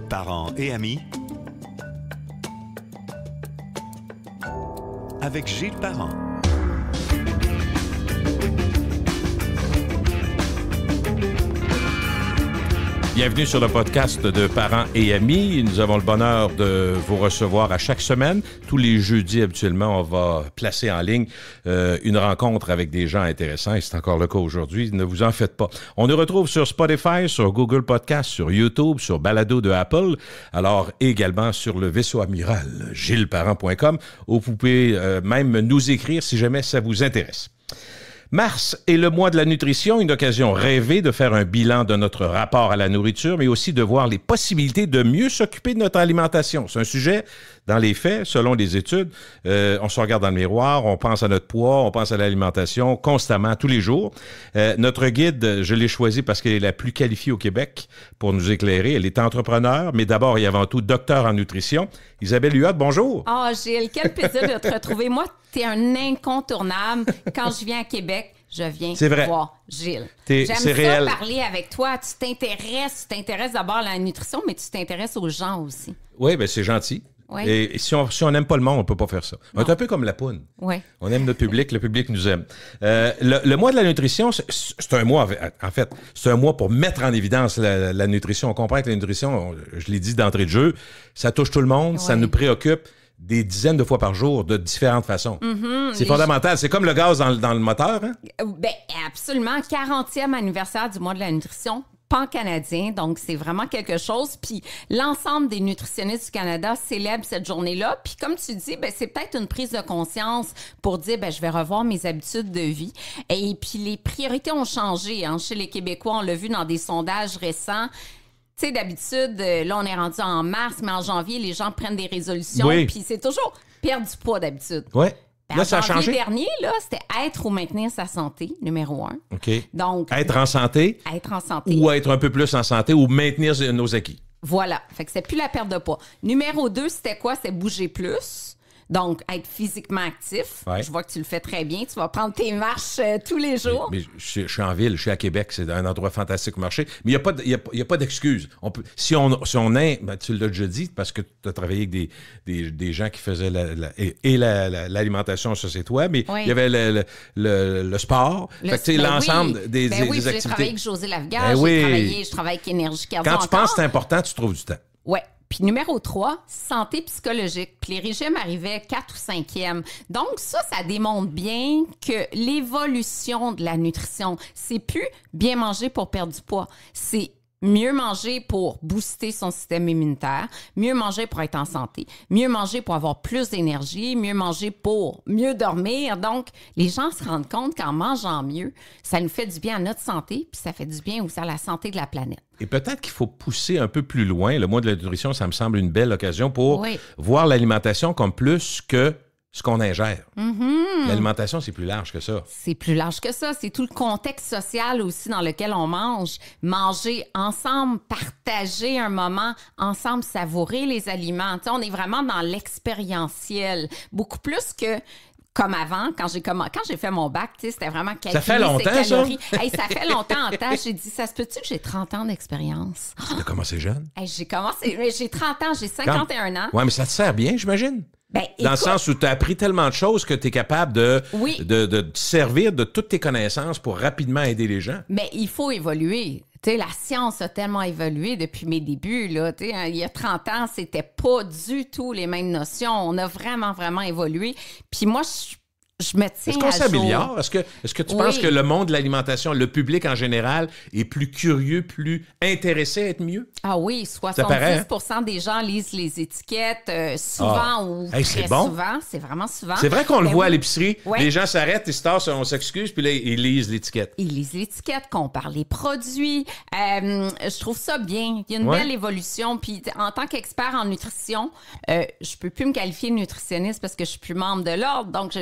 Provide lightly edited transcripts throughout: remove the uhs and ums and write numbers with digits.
Parents et amis avec Gilles Parent. Bienvenue sur le podcast de Parents et amis. Nous avons le bonheur de vous recevoir à chaque semaine. Tous les jeudis, habituellement, on va placer en ligne une rencontre avec des gens intéressants et c'est encore le cas aujourd'hui. Ne vous en faites pas. On nous retrouve sur Spotify, sur Google Podcast, sur YouTube, sur Balado de Apple, alors également sur le vaisseau amiral gillesparent.com où vous pouvez même nous écrire si jamais ça vous intéresse. Mars est le mois de la nutrition, une occasion rêvée de faire un bilan de notre rapport à la nourriture, mais aussi de voir les possibilités de mieux s'occuper de notre alimentation. C'est un sujet, dans les faits, selon les études, on se regarde dans le miroir, on pense à notre poids, on pense à l'alimentation constamment, tous les jours. Notre guide, je l'ai choisie parce qu'elle est la plus qualifiée au Québec pour nous éclairer. Elle est entrepreneur, mais d'abord et avant tout docteur en nutrition. Isabelle Huot, bonjour. Oh Gilles, quel plaisir de te retrouver. Moi, t'es un incontournable. Quand je viens à Québec, je viens voir Gilles. J'aime ça réel. Parler avec toi. Tu t'intéresses d'abord à la nutrition, mais tu t'intéresses aux gens aussi. Oui, bien c'est gentil. Oui. Et si on n'aime pas le monde, on ne peut pas faire ça. On est un peu comme la poune. Oui. On aime notre public, le public nous aime. Le mois de la nutrition, c'est un mois, en fait, c'est un mois pour mettre en évidence la nutrition. On comprend que la nutrition, je l'ai dit d'entrée de jeu, ça touche tout le monde, ça nous préoccupe des dizaines de fois par jour, de différentes façons. C'est fondamental. C'est comme le gaz dans le moteur. Hein? Ben, absolument. 40e anniversaire du mois de la nutrition. Pan-canadien, donc c'est vraiment quelque chose. Puis l'ensemble des nutritionnistes du Canada célèbrent cette journée-là. Puis comme tu dis, ben, c'est peut-être une prise de conscience pour dire, ben, je vais revoir mes habitudes de vie. Et puis les priorités ont changé hein, chez les Québécois. On l'a vu dans des sondages récents. Tu sais, d'habitude, là, on est rendu en mars, mais en janvier, les gens prennent des résolutions. Oui. Puis c'est toujours perdre du poids d'habitude. Oui. Ben, Là, ça a changé. Le dernier, là, c'était être ou maintenir sa santé, numéro 1. OK. Donc, être en santé. Être en santé. Ou être un peu plus en santé ou maintenir nos acquis. Voilà. Fait que c'est plus la perte de poids. Numéro 2, c'était quoi? C'est bouger plus. Donc, être physiquement actif. Ouais. Je vois que tu le fais très bien. Tu vas prendre tes marches tous les jours. Mais je suis en ville, je suis à Québec, c'est un endroit fantastique pour marcher. Mais il n'y a pas d'excuse. Si on est, ben, tu l'as déjà dit, parce que tu as travaillé avec des gens qui faisaient l'alimentation, ça c'est toi, mais il y avait le sport. Fait que, l'ensemble des activités. J'ai travaillé avec José Lavigage, je travaille avec Énergie Cardio. Quand tu penses que c'est important, tu trouves du temps. Ouais. Puis numéro 3, santé psychologique. Puis les régimes arrivaient 4 ou 5e. Donc ça démontre bien que l'évolution de la nutrition, c'est plus bien manger pour perdre du poids. C'est mieux manger pour booster son système immunitaire, mieux manger pour être en santé, mieux manger pour avoir plus d'énergie, mieux manger pour mieux dormir. Donc, les gens se rendent compte qu'en mangeant mieux, ça nous fait du bien à notre santé, puis ça fait du bien aussi à la santé de la planète. Et peut-être qu'il faut pousser un peu plus loin. Le mois de la nutrition, ça me semble une belle occasion pour voir l'alimentation comme plus que ce qu'on ingère. L'alimentation, c'est plus large que ça. C'est plus large que ça. C'est tout le contexte social aussi dans lequel on mange. Manger ensemble, partager un moment ensemble, savourer les aliments. Tu sais, on est vraiment dans l'expérientiel. Beaucoup plus que... Comme avant, quand j'ai fait mon bac, tu sais, c'était vraiment calculer. Ça fait longtemps, ça? Hey, ça fait longtemps en temps. J'ai dit, ça se peut-tu que j'ai 30 ans d'expérience? Tu as commencé jeune? Hey, j'ai 30 ans, j'ai 51 ans. Oui, mais ça te sert bien, j'imagine? Ben, dans le sens où tu as appris tellement de choses que tu es capable de te servir de toutes tes connaissances pour rapidement aider les gens. Mais il faut évoluer. Tu sais, la science a tellement évolué depuis mes débuts. Là. Tu sais, il y a 30 ans, c'était pas du tout les mêmes notions. On a vraiment, vraiment évolué. Puis moi, je me tiens Est-ce qu'on s'améliore? Est-ce que tu penses que le monde de l'alimentation, le public en général, est plus curieux, plus intéressé à être mieux? Ah oui, 70% des gens lisent les étiquettes souvent ou très souvent. C'est vraiment souvent. C'est vrai qu'on le voit à l'épicerie. Ouais. Les gens s'arrêtent, ils se tassent, on s'excuse, puis là, ils lisent l'étiquette. Ils lisent l'étiquette, qu'on parle des produits. Je trouve ça bien. Il y a une belle évolution. Puis en tant qu'expert en nutrition, je peux plus me qualifier de nutritionniste parce que je suis plus membre de l'ordre. Donc,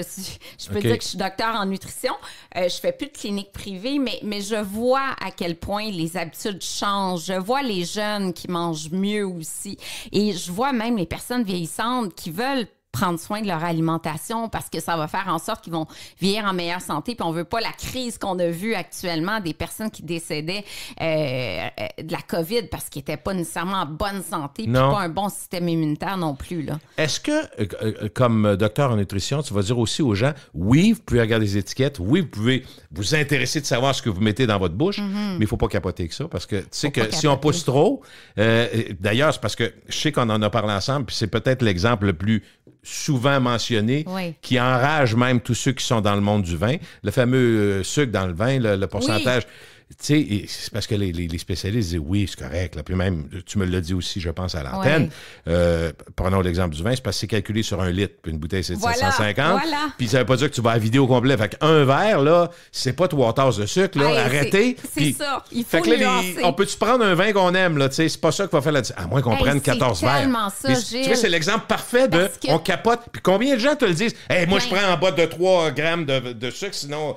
je peux dire que je suis docteur en nutrition. Je fais plus de clinique privée, mais je vois à quel point les habitudes changent. Je vois les jeunes qui mangent mieux aussi. Et je vois même les personnes vieillissantes qui veulent prendre soin de leur alimentation parce que ça va faire en sorte qu'ils vont vieillir en meilleure santé. Puis on veut pas la crise qu'on a vue actuellement des personnes qui décédaient de la COVID parce qu'ils n'étaient pas nécessairement en bonne santé puis pas un bon système immunitaire non plus, là. Est-ce que, comme docteur en nutrition, tu vas dire aussi aux gens, oui, vous pouvez regarder les étiquettes, oui, vous pouvez vous intéresser de savoir ce que vous mettez dans votre bouche, mais il faut pas capoter que ça parce que tu sais que si on pousse trop, d'ailleurs, c'est parce que je sais qu'on en a parlé ensemble, puis c'est peut-être l'exemple le plus souvent mentionné, qui enrage même tous ceux qui sont dans le monde du vin. Le fameux sucre dans le vin, le pourcentage. Tu sais, c'est parce que les spécialistes disent oui, c'est correct. Là. Puis même, tu me l'as dit aussi, je pense, à l'antenne. Prenons l'exemple du vin, c'est parce que c'est calculé sur 1 litre, puis une bouteille, c'est de 750. Puis ça veut pas dire que tu vas à vider au complet. Fait qu'un verre, là, c'est pas 3 tasses de sucre, là, arrêtez. C'est ça, il faut on peut-tu prendre un vin qu'on aime, là, tu sais, c'est pas ça qui va faire la différence. À moins qu'on prenne 14 verres. Ça, tu vois, c'est l'exemple parfait de on capote. Puis combien de gens te le disent? Hey, moi, je prends en bas de 3 grammes de sucre, sinon...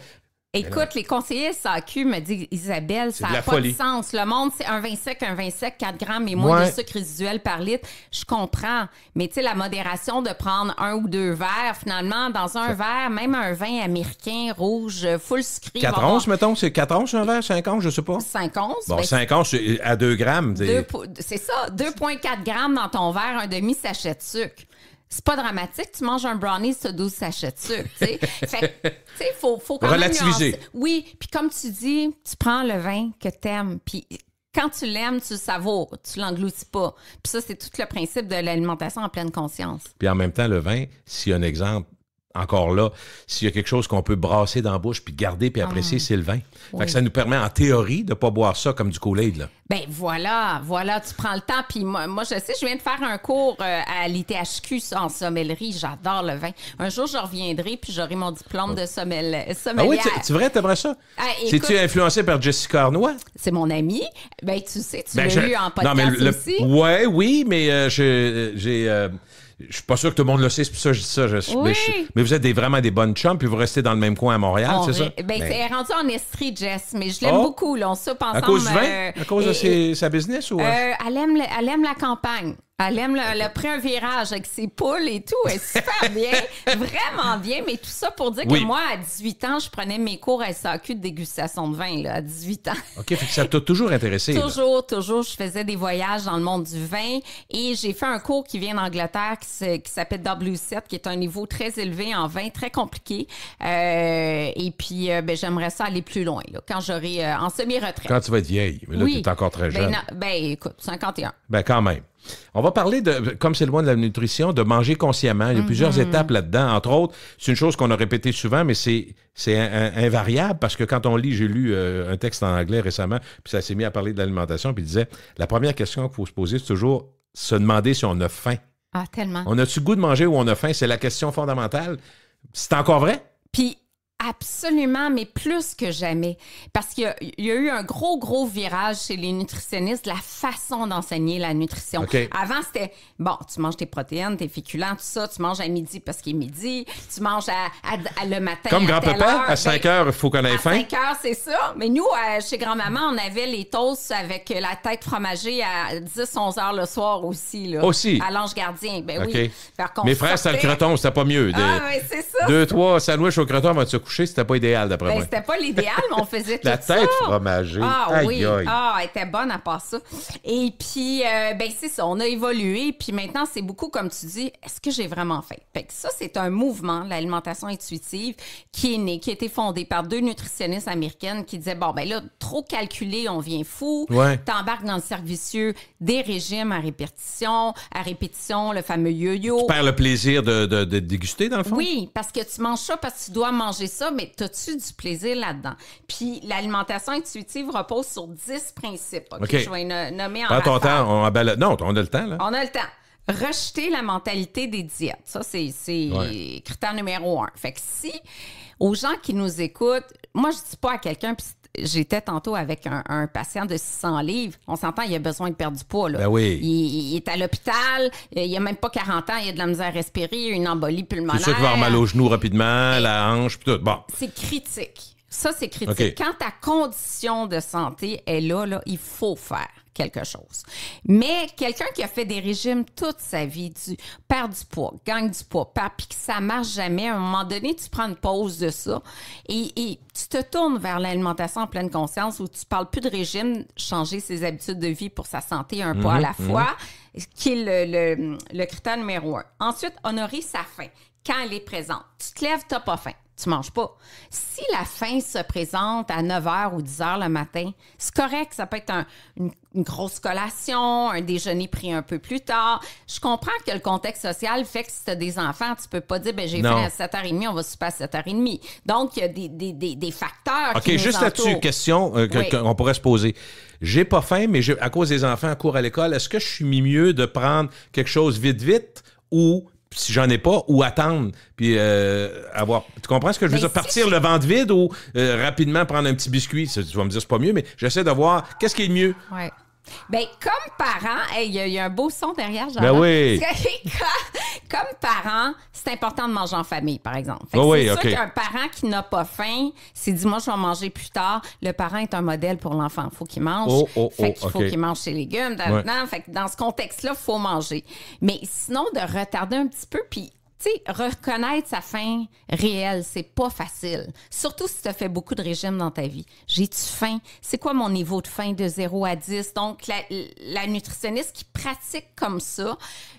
Écoute, les conseillers SAQ me disent, Isabelle, ça n'a pas de sens. Le monde, c'est un vin sec, 4 grammes et moins de sucre résiduel par litre. Je comprends. Mais tu sais, la modération de prendre 1 ou 2 verres, finalement, dans un verre, même un vin américain rouge, full sucré. 4 onces, mettons, c'est 4 onces un verre, 5 onces, je sais pas. 5 onces. Bon, 5 onces à 2 grammes. C'est ça, 2,4 grammes dans ton verre, un demi-sachet de sucre. C'est pas dramatique, tu manges un brownie sur 12 sachets de sucre, tu sais. Fait tu sais, faut quand relativiser. Même nuancer. Oui, puis comme tu dis, tu prends le vin que t'aimes, puis quand tu l'aimes, tu le savoures, tu l'engloutis pas. Puis ça, c'est tout le principe de l'alimentation en pleine conscience. Puis en même temps, le vin, s'il y a un exemple, encore là, s'il y a quelque chose qu'on peut brasser dans la bouche puis garder puis apprécier, c'est le vin. Fait que ça nous permet, en théorie, de ne pas boire ça comme du Kool-Aid, là. Ben voilà, tu prends le temps. Puis moi, je sais, je viens de faire un cours à l'ITHQ en sommellerie. J'adore le vin. Un jour, je reviendrai puis j'aurai mon diplôme de sommelière. Ah oui, c'est vrai, t'aimerais ça? C'est-tu influencé par Jessica Arnois? C'est mon amie. Ben, tu sais, tu l'as eu en podcast aussi. Oui, mais je suis pas sûr que tout le monde le sait, c'est pour ça que je dis ça. Mais vous êtes vraiment des bonnes chums, puis vous restez dans le même coin à Montréal, c'est ça? Ben, c'est rendu en Estrie, Jess, mais je l'aime beaucoup. Là, on soupe ensemble. À cause du vin? À cause de sa business? Ou... elle aime la campagne. Elle aime le prix un virage avec ses poules et tout. Elle est super bien, vraiment bien. Mais tout ça pour dire que moi, à 18 ans, je prenais mes cours à SAQ de dégustation de vin, là, à 18 ans. OK, fait que ça t'a toujours intéressé. Toujours. Je faisais des voyages dans le monde du vin et j'ai fait un cours qui vient d'Angleterre qui s'appelle W7, qui est un niveau très élevé en vin, très compliqué. Et puis, j'aimerais ça aller plus loin, là, quand j'aurai en semi-retraite. Quand tu vas être vieille. Mais là, tu es encore très jeune. Écoute, 51. Ben, quand même. On va parler de, comme c'est le mois de la nutrition, de manger consciemment. Il y a plusieurs étapes là-dedans. Entre autres, c'est une chose qu'on a répétée souvent, mais c'est invariable parce que quand on lit, j'ai lu un texte en anglais récemment, puis ça s'est mis à parler de l'alimentation, puis il disait, la première question qu'il faut se poser, c'est toujours se demander si on a faim. Ah, tellement. On a-tu le goût de manger ou on a faim? C'est la question fondamentale. C'est encore vrai? Puis, absolument, mais plus que jamais. Parce qu'il y a eu un gros virage chez les nutritionnistes, la façon d'enseigner la nutrition. Okay. Avant, c'était, bon, tu manges tes protéines, tes féculents, tout ça, tu manges à midi parce qu'il est midi, tu manges à le matin. Comme grand-papa, à 5 heures, il faut qu'on ait faim. À 5 heures, c'est ça. Mais nous, chez grand-maman, on avait les toasts avec la tête fromagée à 10-11 heures le soir aussi. Là, aussi? À l'Ange Gardien. Ben okay. Oui. Mes frères, c'était le croton, c'était pas mieux. Oui, c'est ça. 2-3 sandwichs au croton avant de se coucher, c'était pas idéal d'après moi. C'était pas l'idéal, mais on faisait tout ça. La tête fromagée. Oui. Elle était bonne à part ça. Et puis, c'est ça, on a évolué. Puis maintenant, c'est beaucoup, comme tu dis, est-ce que j'ai vraiment faim? Fait que ça, c'est un mouvement, l'alimentation intuitive, qui est né, qui a été fondé par 2 nutritionnistes américaines qui disaient, trop calculé, on vient fou. Ouais. T'embarques dans le cercle vicieux des régimes à répétition, le fameux yo-yo. Tu perds le plaisir de déguster, dans le fond? Oui, parce que tu manges ça parce que tu dois manger ça, mais t'as-tu du plaisir là-dedans? Puis l'alimentation intuitive repose sur 10 principes. OK. Je vais nommer en rafale. Ton temps, non, on a le temps, là. On a le temps. Rejeter la mentalité des diètes. Ça, c'est critère numéro 1. Fait que si, aux gens qui nous écoutent, moi, je dis pas à quelqu'un, puis j'étais tantôt avec un patient de 600 livres. On s'entend, il a besoin de perdre du poids. Là. Ben oui. Il est à l'hôpital, il a même pas 40 ans, il a de la misère à respirer, une embolie pulmonaire. C'est sûr qu'il va avoir mal aux genoux rapidement, la hanche, puis tout. Bon. C'est critique. Ça, c'est critique. Okay. Quand ta condition de santé est là, il faut faire. quelque chose. Mais quelqu'un qui a fait des régimes toute sa vie, perd du poids, gagne du poids, puis que ça marche jamais, à un moment donné, tu prends une pause de ça et tu te tournes vers l'alimentation en pleine conscience où tu parles plus de régime, changer ses habitudes de vie pour sa santé un pas à la fois, qui est le critère numéro 1. Ensuite, honorer sa faim quand elle est présente. Tu te lèves, tu n'as pas faim. Tu manges pas. Si la faim se présente à 9h ou 10h le matin, c'est correct. Ça peut être une grosse collation, un déjeuner pris un peu plus tard. Je comprends que le contexte social fait que si tu as des enfants, tu peux pas dire j'ai faim à 7h30, on va souper à 7h30. Donc, il y a des facteurs qui nous juste entourent. là-dessus, question qu'on pourrait se poser. J'ai pas faim, mais à cause des enfants en cours à l'école, est-ce que je suis mieux de prendre quelque chose vite ou si j'en ai pas, ou attendre, puis avoir... Tu comprends ce que je veux dire? Partir le ventre vide ou rapidement prendre un petit biscuit? Tu vas me dire, c'est pas mieux, mais j'essaie de voir qu'est-ce qui est le mieux. Oui. Bien, comme parent, il y a un beau son derrière, genre. Ben oui. Comme parent, c'est important de manger en famille, par exemple. C'est sûr qu'un parent qui n'a pas faim, s'il dit, moi, je vais manger plus tard, le parent est un modèle pour l'enfant. Il faut qu'il mange. Il faut qu'il mange ses légumes. Fait que dans ce contexte-là, il faut manger. Mais sinon, de retarder un petit peu, puis tu sais, reconnaître sa faim réelle, c'est pas facile. Surtout si tu as fait beaucoup de régimes dans ta vie. J'ai-tu faim? C'est quoi mon niveau de faim de 0 à 10? Donc, la nutritionniste qui pratique comme ça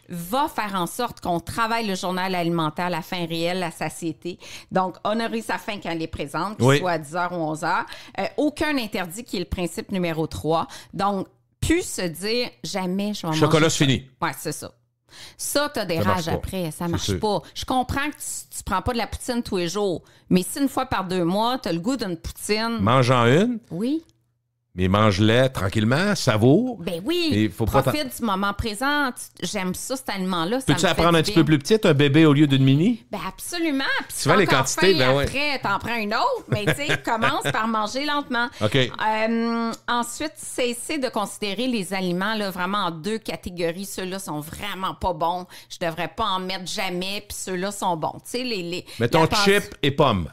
va faire en sorte qu'on travaille le journal alimentaire, la faim réelle, la satiété. Donc, honorer sa faim quand elle est présente, qu'il soit à 10h ou 11h. Aucun interdit, qui est le principe numéro 3. Donc, plus se dire, jamais je vais manger. Chocolat, c'est fini. Oui, c'est ça. Ça, t'as des rages après, ça marche pas. Je comprends que tu prends pas de la poutine tous les jours, mais si une fois par 2 mois, t'as le goût d'une poutine... Mange-en une. Oui. Mais mange-les tranquillement, savoure. Ben oui, profite du moment présent. J'aime ça, cet aliment-là. Peux-tu apprendre un petit peu plus petite, un bébé au lieu d'une mini? Ben absolument. Puis tu vois les quantités, après, t'en prends une autre, mais tu sais, commence par manger lentement. OK. Ensuite, cesser de considérer les aliments là, vraiment en 2 catégories. Ceux-là sont vraiment pas bons. Je devrais pas en mettre jamais, puis ceux-là sont bons. Tu sais, mettons chips et pommes.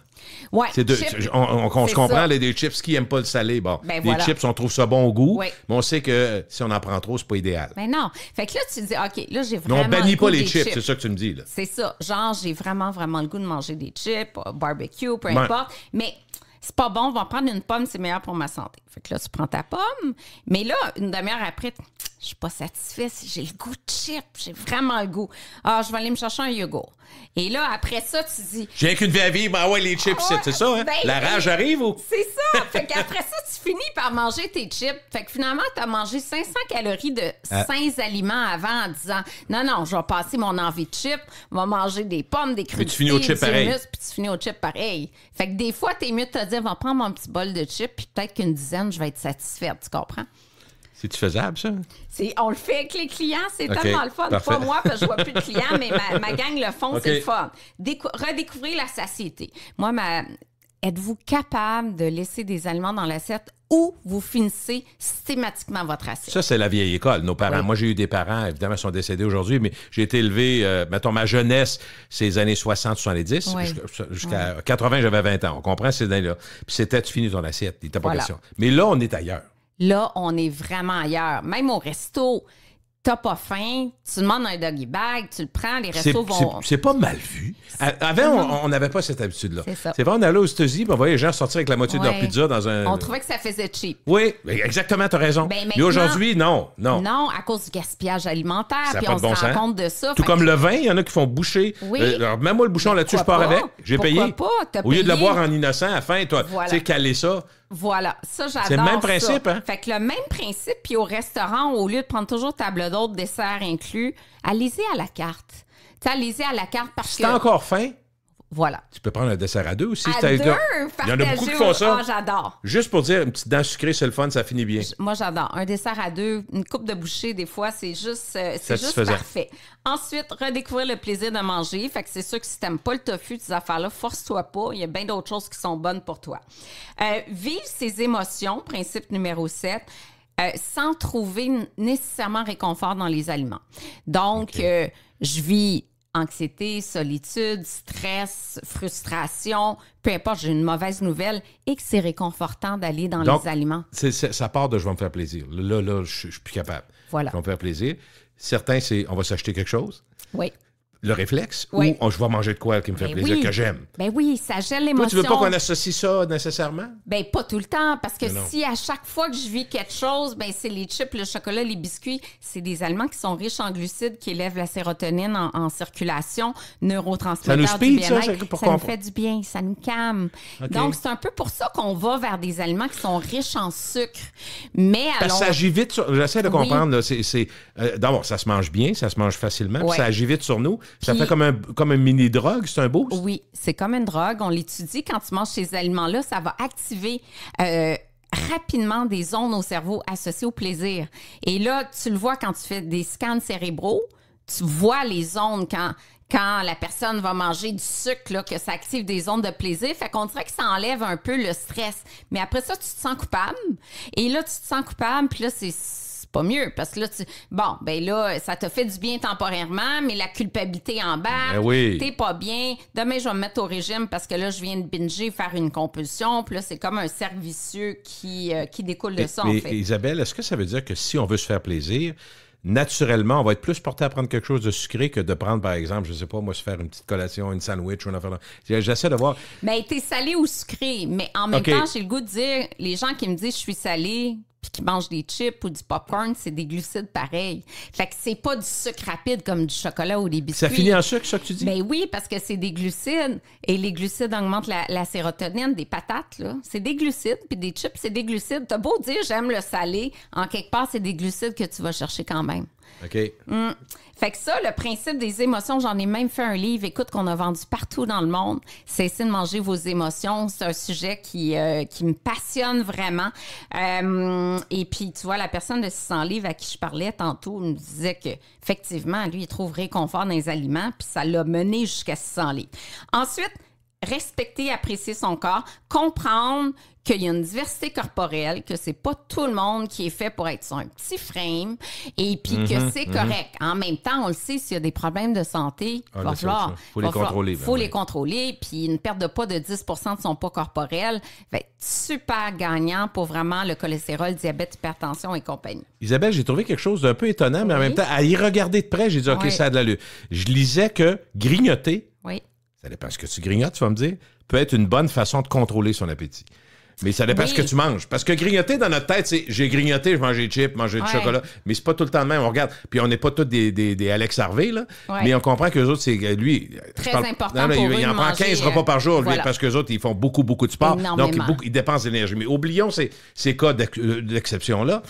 Ouais, c'est deux. On se comprend, les des chips qui n'aiment pas le salé. Bon, les chips, on trouve ça bon au goût, mais on sait que si on en prend trop, c'est pas idéal. Mais non. Fait que là, tu dis, OK, là, j'ai vraiment. Mais on bannit pas les chips, c'est ça que tu me dis, là. C'est ça. Genre, j'ai vraiment le goût de manger des chips, barbecue, peu importe. Mais c'est pas bon, on va prendre une pomme, c'est meilleur pour ma santé. Fait que là, tu prends ta pomme, mais là, une demi-heure après, je suis pas satisfaite. J'ai le goût de chips, j'ai vraiment le goût. Ah, je vais aller me chercher un yogourt. Et là, après ça, tu dis... J'ai qu'une vie à vivre, ben ouais, les chips, c'est ça, hein? Ben, la rage arrive ou... C'est ça! Fait qu'après ça, tu finis par manger tes chips. Fait que finalement, t'as mangé 500 calories de sains aliments avant en disant, non, je vais passer mon envie de chips, je vais manger des pommes, des crudités, tu finis au chip pareil. Puis tu finis au chip pareil. Fait que des fois, t'es mieux de te dire, va prendre mon petit bol de chips, puis peut-être qu'une dizaine, je vais être satisfaite, tu comprends? C'est-tu faisable, ça? On le fait avec les clients, c'est tellement le fun. Parfait. Pas moi, parce que je vois plus de clients, mais ma gang le font, c'est le fun. Redécouvrir la satiété. Moi, êtes-vous capable de laisser des aliments dans l'assiette où vous finissez systématiquement votre assiette? Ça, c'est la vieille école, nos parents. Oui. Moi, j'ai eu des parents, évidemment, ils sont décédés aujourd'hui, mais j'ai été élevé, mettons, ma jeunesse, c'est les années 60-70, jusqu'à 80, j'avais 20 ans. On comprend ces années-là. Puis c'était, tu finis ton assiette, il n'était pas question. Mais là, on est ailleurs. Là, on est vraiment ailleurs. Même au resto, t'as pas faim, tu demandes un doggy bag, tu le prends, les restos vont... C'est pas mal vu. Avant, on n'avait pas cette habitude-là. C'est ça. C'est vrai, on allait aux États-Unis, on voyait les gens sortir avec la moitié de leur pizza dans un... On trouvait que ça faisait cheap. Oui, exactement, t'as raison. Mais aujourd'hui, non. Non, à cause du gaspillage alimentaire, puis on se rend compte de ça. Tout comme le vin, il y en a qui font boucher. Oui. Alors, même moi, le bouchon là-dessus, je pars avec. J'ai payé. Pas? Au lieu de le boire en innocent, à la fin, toi, tu sais, caler ça. Voilà, ça, j'adore. C'est le même principe, hein? Fait que le même principe, puis au restaurant, au lieu de prendre toujours table d'hôte, dessert inclus, allez-y à la carte. Tu sais, allez-y à la carte parce que... Si t'as encore faim, voilà. Tu peux prendre un dessert à 2 aussi. À 2, il y en a beaucoup qui font ça. Ah, j'adore. Juste pour dire, une petite dent sucrée, c'est le fun, ça finit bien. Moi, j'adore. Un dessert à 2, une coupe de bouchée, des fois, c'est juste parfait. Ensuite, redécouvrir le plaisir de manger. Fait que c'est sûr que si t'aimes pas le tofu, ces affaires-là, force-toi pas. Il y a bien d'autres choses qui sont bonnes pour toi. Vivre ses émotions, principe numéro 7. Sans trouver nécessairement réconfort dans les aliments. Donc, je vis anxiété, solitude, stress, frustration, peu importe, j'ai une mauvaise nouvelle et que c'est réconfortant d'aller dans Donc, les aliments. Ça part de « je vais me faire plaisir ». Là, je suis plus capable. Voilà. Je vais me faire plaisir. Certains, c'est « on va s'acheter quelque chose ». Oui. Le réflexe, Oui. ou je vais manger de quoi qui me fait plaisir, que j'aime. Ben oui, ça gèle Toi, l'émotion. tu veux pas qu'on associe ça nécessairement? Ben pas tout le temps, parce que Non. si à chaque fois que je vis quelque chose, ben c'est les chips, le chocolat, les biscuits, c'est des aliments qui sont riches en glucides, qui élèvent la sérotonine en circulation, neurotransmetteurs Ça nous du speed, ça? bien-être. Ça nous fait du bien, ça nous calme. OK. Donc, c'est un peu pour ça qu'on va vers des aliments qui sont riches en sucre. Mais Parce que ça agit vite sur... J'essaie de comprendre. Là, d'abord, ça se mange bien, ça se mange facilement, puis ça agit vite sur nous. Ça fait comme un mini-drogue, c'est un boost? Oui, c'est comme une drogue. On l'étudie. Quand tu manges ces aliments-là, ça va activer rapidement des zones au cerveau associées au plaisir. Et là, tu le vois quand tu fais des scans cérébraux, tu vois les zones quand la personne va manger du sucre, là, que ça active des zones de plaisir. Fait qu'on dirait que ça enlève un peu le stress. Mais après ça, tu te sens coupable. Et là, tu te sens coupable, puis là, c'est pas mieux, parce que là, ça t'a fait du bien temporairement, mais la culpabilité embarque, t'es pas bien, demain je vais me mettre au régime parce que là, je viens de binger, faire une compulsion, puis là, c'est comme un cercle vicieux qui découle de ça, en fait. Isabelle, est-ce que ça veut dire que si on veut se faire plaisir, naturellement, on va être plus porté à prendre quelque chose de sucré que de prendre, par exemple, je sais pas, moi, se faire une petite collation, une sandwich ou une affaire. J'essaie de voir... Bien, t'es salé ou sucré, mais en même temps, j'ai le goût de dire, les gens qui me disent je suis salé puis qui mangent des chips ou du popcorn, c'est des glucides pareils. Fait que c'est pas du sucre rapide comme du chocolat ou des biscuits. Ça finit en sucre, ça que tu dis? Ben oui, parce que c'est des glucides. Et les glucides augmentent la sérotonine des patates, là. C'est des glucides, puis des chips, c'est des glucides. T'as beau dire j'aime le salé, en quelque part, c'est des glucides que tu vas chercher quand même. OK. Fait que ça, le principe des émotions, j'en ai même fait un livre, écoute, qu'on a vendu partout dans le monde. Cessez de manger vos émotions. C'est un sujet qui me passionne vraiment. Et puis, tu vois, la personne de 600 livres à qui je parlais tantôt me disait qu'effectivement, lui, il trouve réconfort dans les aliments, puis ça l'a mené jusqu'à 600 livres. Ensuite, respecter, apprécier son corps, comprendre qu'il y a une diversité corporelle, que c'est pas tout le monde qui est fait pour être sur un petit frame, et puis que c'est correct. En même temps, on le sait, s'il y a des problèmes de santé, il va falloir... Faut les contrôler. Faut les contrôler, puis une perte de poids de 10 % de son poids corporel va être super gagnant pour vraiment le cholestérol, diabète, hypertension et compagnie. Isabelle, j'ai trouvé quelque chose d'un peu étonnant, mais en même temps, à y regarder de près, j'ai dit, OK, ça a de l'allure. Je lisais que grignoter, ça dépend ce que tu grignotes, tu vas me dire, peut être une bonne façon de contrôler son appétit. Mais ça dépend ce que tu manges. Parce que grignoter, dans notre tête, c'est j'ai grignoté, je mangeais des chips, manger du chocolat. Mais c'est pas tout le temps le même. On regarde. Puis on n'est pas tous des Alex Harvey, là. Mais on comprend qu'eux autres, c'est lui. Très important pour eux il en prend 15 repas par jour, lui, parce qu'eux autres, ils font beaucoup de sport. Donc, ils dépensent d'énergie. Mais oublions ces cas d'exception-là.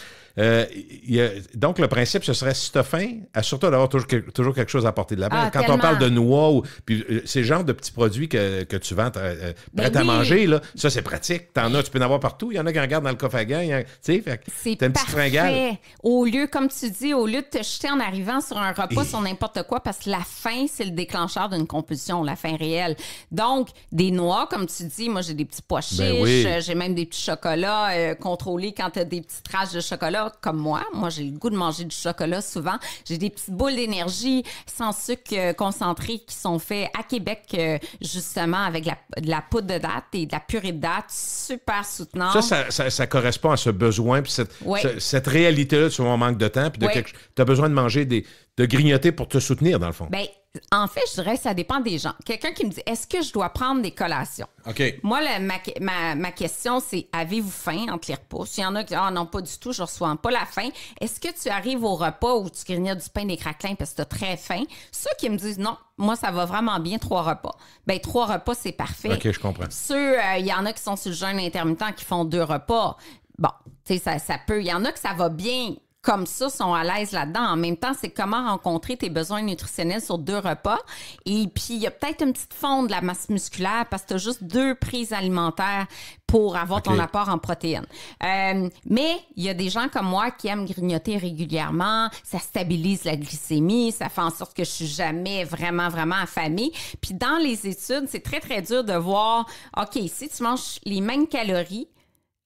Donc, le principe, ce serait, si tu as faim, assure-toi d'avoir toujours quelque chose à porter de la main. Quand on parle de noix, puis c'est le genre de petits produits que tu vends prêts à manger, là, ça, c'est pratique. T'en as, tu peux en avoir partout. Il y en a qui en regardent dans le coffre à gants. Tu sais, c'est une petite fringale. Au lieu, comme tu dis, au lieu de te jeter en arrivant sur un repas, sur n'importe quoi, parce que la faim, c'est le déclencheur d'une compulsion, la faim réelle. Donc, des noix, comme tu dis, moi, j'ai des petits pois chiches, j'ai même des petits chocolats contrôlés quand tu as des petites traces de chocolat. Comme moi, j'ai le goût de manger du chocolat souvent. J'ai des petites boules d'énergie sans sucre concentré qui sont faits à Québec, justement, avec de la poudre de date et de la purée de date, super soutenant. Ça correspond à ce besoin, puis cette réalité-là, sur mon manque de temps, puis tu as besoin de manger de grignoter pour te soutenir, dans le fond. Bien, en fait, je dirais que ça dépend des gens. Quelqu'un qui me dit, est-ce que je dois prendre des collations? OK. Moi, ma question, c'est, avez-vous faim entre les repas? S'il y en a qui disent, non, pas du tout, je ne ressens pas la faim. Est-ce que tu arrives au repas où tu grignotes du pain, des craquelins parce que tu as très faim? Ceux qui me disent, non, moi, ça va vraiment bien, 3 repas. Bien, 3 repas, c'est parfait. OK, je comprends. Il y en a qui sont sur le jeûne intermittent qui font 2 repas. Bon, tu sais, ça peut. Il y en a que ça va bien comme ça, sont à l'aise là-dedans. En même temps, c'est comment rencontrer tes besoins nutritionnels sur 2 repas. Et puis, il y a peut-être une petite fonte de la masse musculaire parce que tu as juste 2 prises alimentaires pour avoir ton apport en protéines. Mais il y a des gens comme moi qui aiment grignoter régulièrement. Ça stabilise la glycémie. Ça fait en sorte que je suis jamais vraiment, vraiment affamée. Puis dans les études, c'est très, très dur de voir, OK, si tu manges les mêmes calories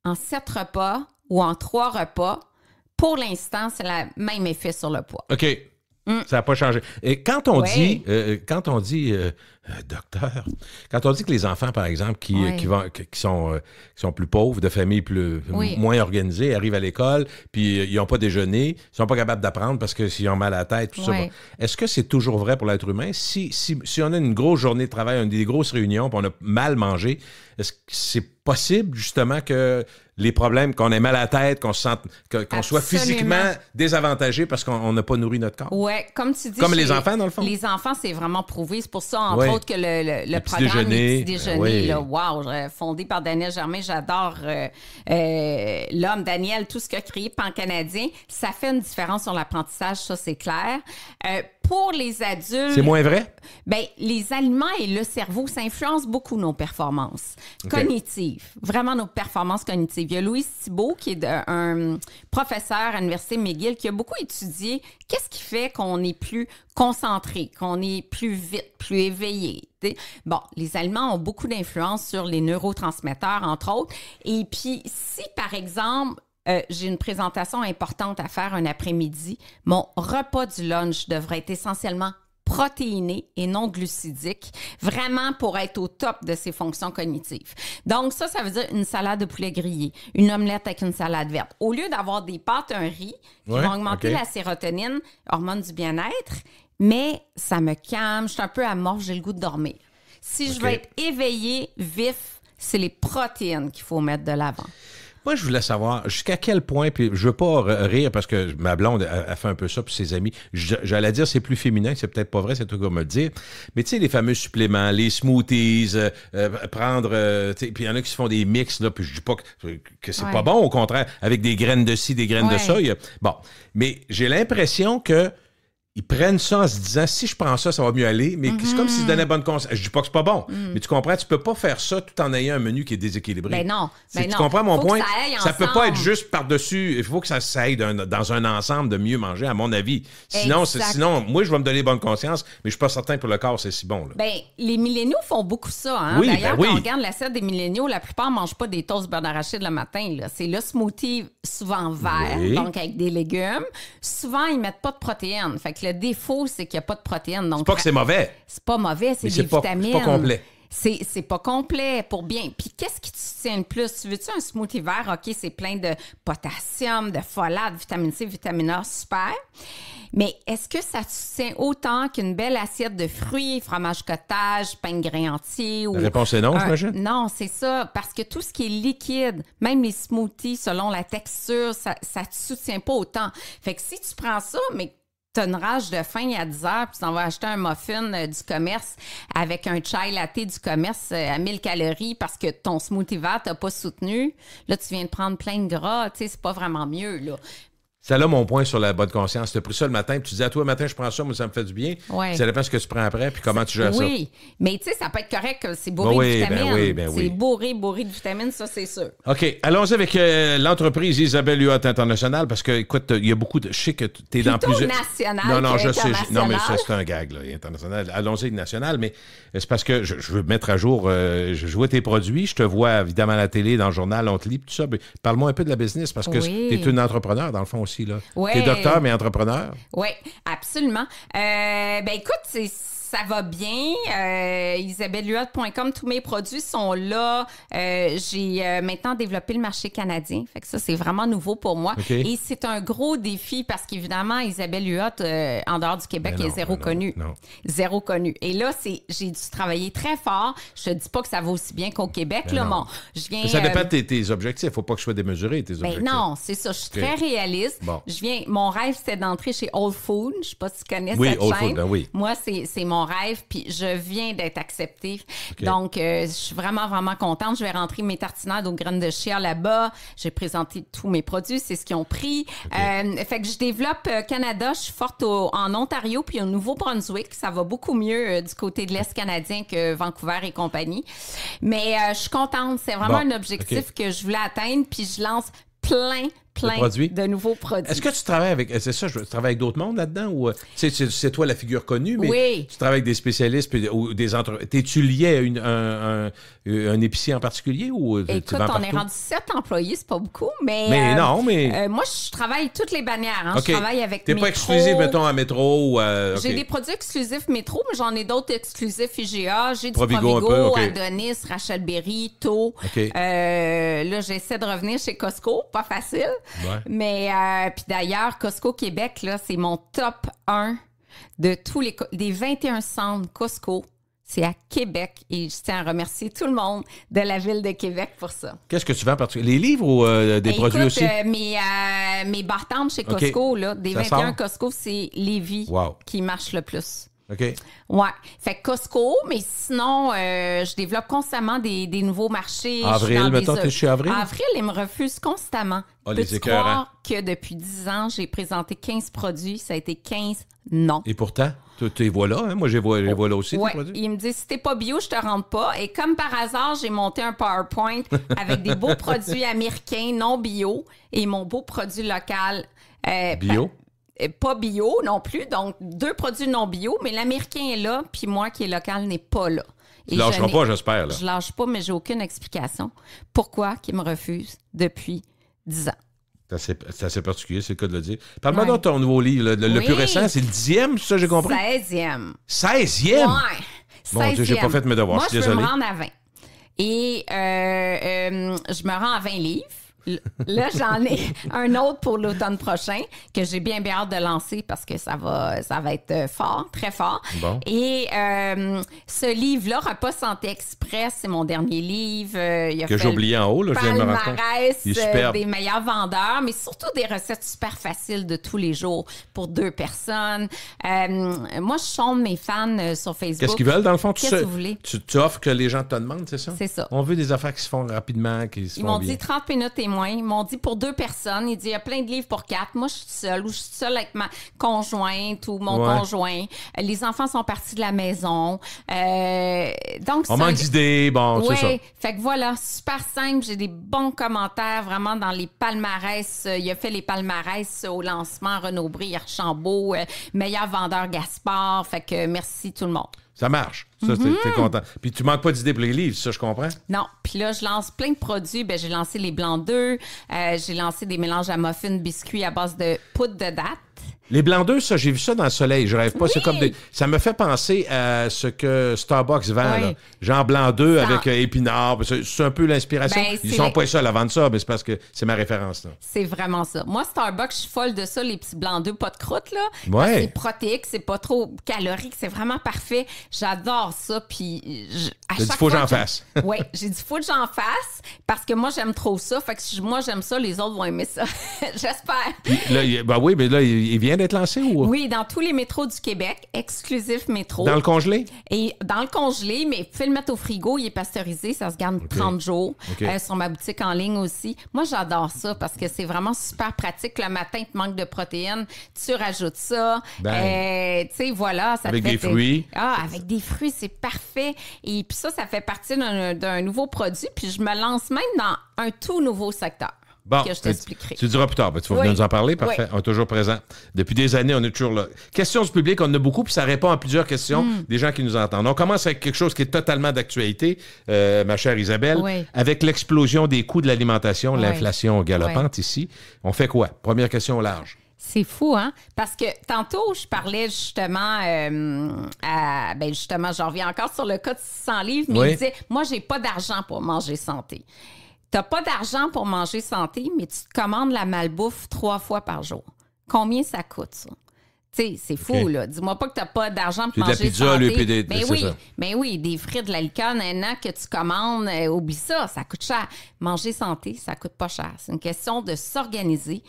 en 7 repas ou en 3 repas, pour l'instant, c'est le même effet sur le poids. OK. Ça n'a pas changé. Et quand on Ouais. dit, docteur, quand on dit que les enfants, par exemple, qui sont plus pauvres, de familles moins organisées, arrivent à l'école, puis ils n'ont pas déjeuné, ils sont pas capables d'apprendre parce que s'ils ont mal à la tête, tout ça. Ouais. Bon. Est-ce que c'est toujours vrai pour l'être humain? Si on a une grosse journée de travail, des grosses réunions, puis on a mal mangé, est-ce que c'est possible, justement, que les problèmes, qu'on ait mal à la tête, qu'on se sente, qu'on soit physiquement désavantagé parce qu'on n'a pas nourri notre corps? Oui, comme tu dis. Comme les enfants, dans le fond? Les enfants, c'est vraiment prouvé. C'est pour ça, entre autres, que le petit programme déjeuner, Les petits déjeuners, oui. là, wow, fondé par Daniel Germain, j'adore l'homme, Daniel, tout ce qu'il a créé pan-canadien. Ça fait une différence sur l'apprentissage, ça, c'est clair. Pour les adultes... C'est moins vrai? Ben, les aliments et le cerveau, ça influence beaucoup nos performances cognitives, vraiment nos performances cognitives. Il y a Louise Thibault, qui est un professeur à l'Université McGill, qui a beaucoup étudié qu'est-ce qui fait qu'on est plus concentré, qu'on est plus vite, plus éveillé. T'sais. Bon, les aliments ont beaucoup d'influence sur les neurotransmetteurs, entre autres. Et puis, si, par exemple, j'ai une présentation importante à faire un après-midi, mon repas du lunch devrait être essentiellement protéiné et non glucidique, vraiment pour être au top de ses fonctions cognitives. Donc ça veut dire une salade de poulet grillé, une omelette avec une salade verte. Au lieu d'avoir des pâtes, un riz qui vont augmenter la sérotonine, hormone du bien-être, mais ça me calme, je suis un peu amorphe, j'ai le goût de dormir. Si je veux être éveillé, vif, c'est les protéines qu'il faut mettre de l'avant. Moi, je voulais savoir jusqu'à quel point, puis je veux pas rire parce que ma blonde a fait un peu ça pour ses amis. J'allais dire c'est plus féminin, c'est peut-être pas vrai, c'est tout comme me le dire. Mais tu sais, les fameux suppléments, les smoothies, prendre, puis il y en a qui se font des mix, là, puis je dis pas que c'est pas bon, au contraire, avec des graines de ci, des graines de ça. Bon, mais j'ai l'impression que ils prennent ça en se disant, si je prends ça, ça va mieux aller, mais c'est comme s'ils se donnaient bonne conscience. Je dis pas que c'est pas bon, mais tu comprends, tu peux pas faire ça tout en ayant un menu qui est déséquilibré. Ben non. Tu comprends mon point? Ça peut pas être ensemble. juste par-dessus. Il faut que ça aille dans un ensemble de mieux manger, à mon avis. Sinon, moi, je vais me donner bonne conscience, mais je suis pas certain que pour le corps, c'est si bon. Là. Ben, les milléniaux font beaucoup ça. Hein? Oui, D'ailleurs, ben oui. quand on regarde l'assiette des milléniaux, la plupart ne mangent pas des toasts beurre d'arachide le matin. Là. C'est le smoothie souvent vert, donc avec des légumes. Souvent, ils mettent pas de protéines. Fait que le défaut, c'est qu'il n'y a pas de protéines. Donc, c'est pas que c'est mauvais. C'est pas mauvais, c'est des vitamines. C'est pas complet. C'est pas complet pour bien. Puis qu'est-ce qui te soutient le plus? Tu veux-tu un smoothie vert? OK, c'est plein de potassium, de folate, vitamine C, vitamine A, super. Mais est-ce que ça te soutient autant qu'une belle assiette de fruits, fromage cottage, pain de grain entier? La réponse est non, j'imagine? Non, c'est ça. Parce que tout ce qui est liquide, même les smoothies, selon la texture, ça te soutient pas autant. Fait que si tu prends ça, mais t'as une rage de faim à 10 heures, puis tu t'en vas acheter un muffin du commerce avec un chai latte du commerce à 1000 calories parce que ton smoothie vert t'a pas soutenu. Là, tu viens de prendre plein de gras. Tu sais, c'est pas vraiment mieux, là. C'est là mon point sur la bonne conscience. Tu as pris ça le matin, puis tu dis à toi, le matin, je prends ça, moi, ça me fait du bien. Ouais. Ça dépend de ce que tu prends après, puis comment tu gères ça. Oui, mais tu sais, ça peut être correct que c'est bourré de vitamines. C'est bourré de vitamines, ça, c'est sûr. OK. Allons-y avec l'entreprise Isabelle Huot International, parce que, écoute, il y a beaucoup de... Je sais que tu es dans plusieurs... national. Non, je sais. Non, mais ça, c'est un gag, là, international. Allons-y national, mais c'est parce que je veux mettre à jour... je vois tes produits, je te vois, évidemment, à la télé, dans le journal, on te lit, tout ça. Mais parle-moi un peu de la business, parce que tu es une entrepreneur, dans le fond, aussi. Ouais. T'es docteur, mais entrepreneur. Oui, absolument. Ben écoute, ça va bien. IsabelleHuot.com, tous mes produits sont là. J'ai maintenant développé le marché canadien. Fait que ça, c'est vraiment nouveau pour moi. Okay. Et c'est un gros défi parce qu'évidemment, Isabelle Huot, en dehors du Québec, est zéro connue. Zéro connue. Et là, j'ai dû travailler très fort. Je te dis pas que ça va aussi bien qu'au Québec. Là, bon, je viens, ça dépend de tes objectifs. Faut pas que je sois démesuré, tes objectifs. Non, c'est ça. Je suis très réaliste. Bon. Mon rêve, c'était d'entrer chez Whole Foods. Je sais pas si tu connais cette Whole chaîne. Food, oui. Moi, c'est mon rêve, puis je viens d'être acceptée. Donc, je suis vraiment, vraiment contente. Je vais rentrer mes tartinades aux graines de chia là-bas. J'ai présenté tous mes produits, c'est ce qu'ils ont pris. Fait que je développe Canada. Je suis forte en Ontario, puis au Nouveau-Brunswick. Ça va beaucoup mieux du côté de l'Est canadien que Vancouver et compagnie. Mais je suis contente. C'est vraiment un objectif que je voulais atteindre, puis je lance plein produits? de nouveaux produits. Est-ce que tu travailles avec... C'est ça, tu travailles avec d'autres mondes là-dedans? Ou c'est toi la figure connue, mais oui. tu travailles avec des spécialistes ou des entreprises. T'es-tu lié à un épicier en particulier? Ou Écoute, tu vends on est rendu 7 employés, c'est pas beaucoup, mais... mais... moi, je travaille toutes les bannières. Hein. Okay. Je travaille avec T'es Métro. pas exclusif, mettons, à Métro ou okay. J'ai des produits exclusifs Métro, mais j'en ai d'autres exclusifs IGA. J'ai du Provigo, Provigo, okay. Adonis, Rachel Berry, To. Okay. Là, j'essaie de revenir chez Costco. Pas facile. Ouais. Mais, puis d'ailleurs, Costco Québec, là, c'est mon top 1 de tous des 21 centres Costco. C'est à Québec et je tiens à remercier tout le monde de la ville de Québec pour ça. Qu'est-ce que tu vends en particulier? Les livres ou des produits aussi? Mes bartendes chez Costco, là, des ça 21 sort? Costco, c'est Lévis qui marche le plus. OK. Ouais. Fait que Costco, mais sinon, je développe constamment des nouveaux marchés. Avril, mettons, t'es chez Avril? Avril, ils me refusent constamment. Les croire que depuis 10 ans, j'ai présenté 15 produits, ça a été 15 non. Et pourtant, tu les vois là, hein? Moi, je les vois là aussi, ouais. tes produits. Ils me disent, si t'es pas bio, je te rentre pas. Et comme par hasard, j'ai monté un PowerPoint avec des beaux produits américains non bio et mon beau produit local. Bio? Pas bio non plus, donc 2 produits non bio, mais l'américain est là, puis moi qui est local n'est pas là. Tu lâcheras pas, j'espère. Là. Je lâche pas, mais j'ai aucune explication. Pourquoi qu'ils me refusent depuis 10 ans? C'est assez particulier, c'est le cas de le dire. Parle-moi donc de ton nouveau livre. Le plus récent, c'est le 10e, c'est ça j'ai compris? 16e. 16e? Ouais. Mon Dieu, j'ai pas fait mes devoirs, moi, je suis désolé. Je veux me rendre à 20. Et je me rends à 20 livres. Là, j'en ai un autre pour l'automne prochain que j'ai bien hâte de lancer parce que ça va être fort, très fort. Bon. Et ce livre-là, Repas Santé Express, c'est mon dernier livre. Il a que j'ai oublié en haut, là, je viens de me rendre compte. Il est superbe. Des meilleurs vendeurs, mais surtout des recettes super faciles de tous les jours pour 2 personnes. Moi, je sonde mes fans sur Facebook. Qu'est-ce qu'ils veulent, dans le fond? Qu'est-ce que vous voulez? Tu offres que les gens te demandent, c'est ça? C'est ça. On veut des affaires qui se font rapidement, qui se font bien. Ils m'ont dit 30 minutes et moins. Ils m'ont dit pour 2 personnes. Ils disent il y a plein de livres pour 4. Moi, je suis seule ou je suis seule avec ma conjointe ou mon conjoint. Les enfants sont partis de la maison. Donc, on manque d'idées, bon, c'est ça. Fait que voilà, super simple. J'ai des bons commentaires vraiment dans les palmarès. Il a fait les palmarès au lancement. Renaud Bré, Archambault, meilleur vendeur Gaspard. Fait que merci tout le monde. Ça marche. Ça, t'es content. Puis tu manques pas d'idées pour les livres, ça, je comprends? Non. Puis là, je lance plein de produits. Ben, j'ai lancé les blancs d'œufs. J'ai lancé des mélanges à muffins biscuits à base de poudre de date. Les blancs d'œufs, ça, j'ai vu ça dans le soleil. Je rêve pas. Oui. C'est comme ça me fait penser à ce que Starbucks vend, là. Genre blanc d'œufs avec épinards. C'est un peu l'inspiration. Ben, ils sont pas seuls à vendre ça, mais c'est parce que c'est ma référence, là. C'est vraiment ça. Moi, Starbucks, je suis folle de ça, les petits blancs d'œufs, pas de croûte, là. Ouais. C'est protéique, c'est pas trop calorique, c'est vraiment parfait. J'adore ça. Puis, à chaque fois, j'en fasse. Oui, j'ai dit, faut que j'en fasse parce que moi, j'aime trop ça. Fait que si moi, j'aime ça, les autres vont aimer ça. J'espère. Puis là, oui, mais là, il vient d'être lancé ou? Oui, dans tous les métros du Québec, exclusif métro. Dans le congelé? Et dans le congelé, mais vous pouvez le mettre au frigo, il est pasteurisé, ça se garde 30 jours. Sur ma boutique en ligne aussi. Moi, j'adore ça parce que c'est vraiment super pratique. Le matin, tu manques de protéines, tu rajoutes ça. Tu sais, voilà. Ça avec te fait des fruits. Avec des fruits, c'est parfait. Et puis ça fait partie d'un nouveau produit. Puis je me lance même dans un tout nouveau secteur. Bon, que je t'expliquerai. Tu diras plus tard. Ben, tu vas venir nous en parler. Parfait. Oui. On est toujours présent. Depuis des années, on est toujours là. Questions du public, on en a beaucoup, puis ça répond à plusieurs questions des gens qui nous entendent. On commence avec quelque chose qui est totalement d'actualité, ma chère Isabelle. Oui. Avec l'explosion des coûts de l'alimentation, l'inflation galopante ici, on fait quoi? Première question au large. C'est fou, hein? Parce que tantôt, je parlais justement justement, j'en reviens encore sur le cas de 600 livres, mais il disait, moi, j'ai pas d'argent pour manger santé. T'as pas d'argent pour manger santé, mais tu te commandes la malbouffe 3 fois par jour. Combien ça coûte, ça? Tu sais, c'est fou, là. Dis-moi pas que t'as pas d'argent pour manger santé. C'est de la pizza, ben oui, des frites, de la licorne, un an que tu commandes, oublie ça, ça coûte cher. Manger santé, ça coûte pas cher. C'est une question de s'organiser,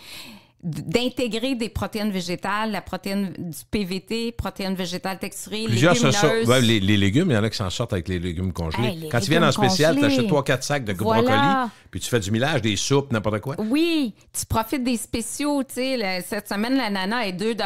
d'intégrer des protéines végétales, la protéine du PVT, protéines végétales texturées, légumineuses. Les légumes, il y en a qui s'en sortent avec les légumes congelés. Quand ils viennent en spécial, tu achètes 3-4 sacs de brocoli, puis tu fais du millage, des soupes, n'importe quoi. Oui, tu profites des spéciaux. Tu sais, cette semaine, l'ananas est 2 $.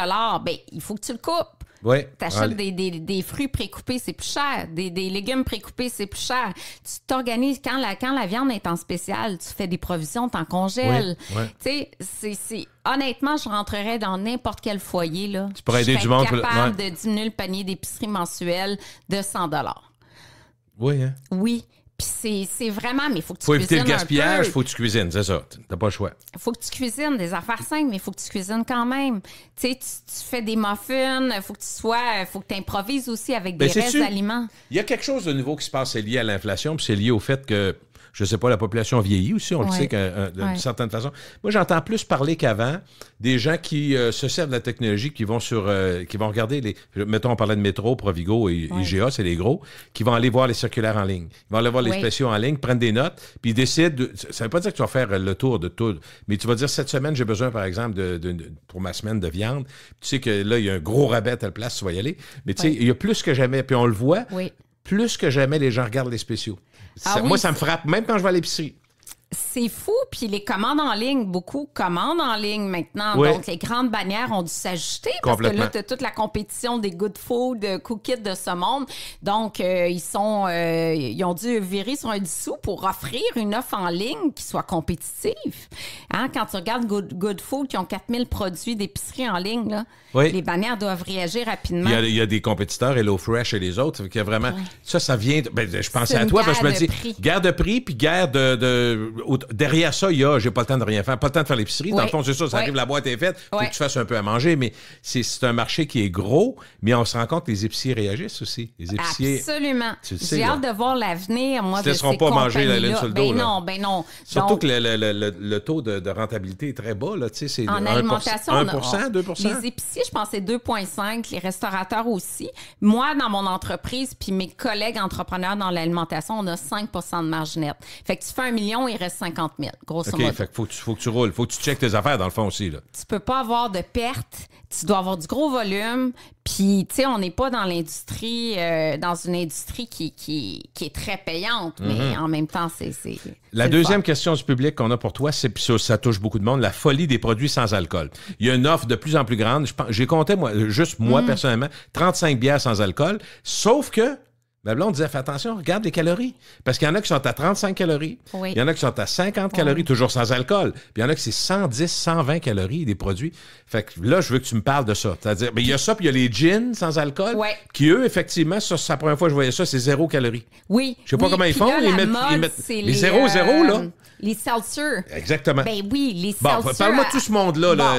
Ben, il faut que tu le coupes. Oui. T'achètes des fruits précoupés, c'est plus cher. Des légumes précoupés, c'est plus cher. Tu t'organises quand la viande est en spécial, tu fais des provisions, t'en congèles. Oui. Tu sais, honnêtement, je rentrerais dans n'importe quel foyer, là. Tu pourrais aider du monde. Je serais capable de diminuer le panier d'épicerie mensuel de 100 $. Oui, hein? Oui. Puis c'est vraiment, mais il faut que tu faut cuisines éviter le gaspillage, il faut que tu cuisines, c'est ça. T'as pas le choix. Il faut que tu cuisines des affaires simples, mais il faut que tu cuisines quand même. Tu sais, tu fais des muffins, il faut que tu improvises aussi avec des restes d'aliments. Il y a quelque chose de nouveau qui se passe, c'est lié à l'inflation, puis c'est lié au fait que, je sais pas, la population vieillit aussi, on le sait d'une certaine façon. Moi, j'entends plus parler qu'avant des gens qui se servent de la technologie, qui vont regarder mettons, on parlait de Métro, Provigo et IGA, c'est les gros, qui vont aller voir les circulaires en ligne. Ils vont aller voir les spéciaux en ligne, prennent des notes, puis ils décident, ça veut pas dire que tu vas faire le tour de tout, mais tu vas dire, cette semaine, j'ai besoin, par exemple, pour ma semaine de viande. Tu sais que là, il y a un gros rabais à telle place, tu vas y aller. Mais tu sais, il y a plus que jamais, puis on le voit, plus que jamais, les gens regardent les spéciaux. Moi, ça me frappe, même quand je vais à l'épicerie. C'est fou, puis les commandes en ligne, beaucoup commandent en ligne maintenant. Oui. Donc, les grandes bannières ont dû s'ajuster parce que là, tu as toute la compétition des good food, cookies de ce monde. Donc, ils ont dû virer sur un dissous pour offrir une offre en ligne qui soit compétitive. Hein? Quand tu regardes good food qui ont 4000 produits d'épicerie en ligne, là, les bannières doivent réagir rapidement. Il y a des compétiteurs, HelloFresh et les autres, qui a vraiment... Ça vient... je pensais à toi, parce que je me dis, guerre de prix, puis guerre derrière ça, j'ai pas le temps de rien faire, pas le temps de faire l'épicerie. Dans le fond, c'est ça, ça arrive, la boîte est faite, faut que tu fasses un peu à manger, mais c'est un marché qui est gros, mais on se rend compte que les épiciers réagissent aussi. Les épiciers... Absolument. J'ai hâte de voir l'avenir, moi, de ces compagnies-là. Ils ne laisseront pas manger la laine sur le dos. Ben non. Surtout que le taux de rentabilité est très bas, là, tu sais, c'est en 1%, alimentation, 1%, 2%. Les épiciers, je pense que c'est 2,5, les restaurateurs aussi. Moi, dans mon entreprise, puis mes collègues entrepreneurs dans l'alimentation, on a 5 % de marge nette. Fait que tu fais 1 million, il reste 50 000, grosso modo. OK, fait que faut que tu roules. Faut que tu checkes tes affaires, dans le fond, aussi, là. Tu peux pas avoir de pertes. Tu dois avoir du gros volume. Puis, tu sais, on n'est pas dans l'industrie, dans une industrie qui est très payante, mais en même temps, c'est la deuxième question du public qu'on a pour toi, c'est, puis ça touche beaucoup de monde, la folie des produits sans alcool. Il y a une offre de plus en plus grande. J'ai compté, moi, personnellement, 35 bières sans alcool, sauf que ma blonde disait, fais attention, regarde les calories. Parce qu'il y en a qui sont à 35 calories. Il y en a qui sont à 50 calories, toujours sans alcool. Puis il y en a qui c'est 110, 120 calories des produits. Fait que là, je veux que tu me parles de ça. C'est-à-dire, il y a ça, puis il y a les gins sans alcool, qui eux, effectivement, ça, c'est la première fois que je voyais ça, c'est 0 calories. Oui. Je sais pas comment ils font. Là, ils mettent les 0, là. Les seltzers. Exactement. Ben oui, les seltzers. Bon, parle-moi de tout ce monde-là,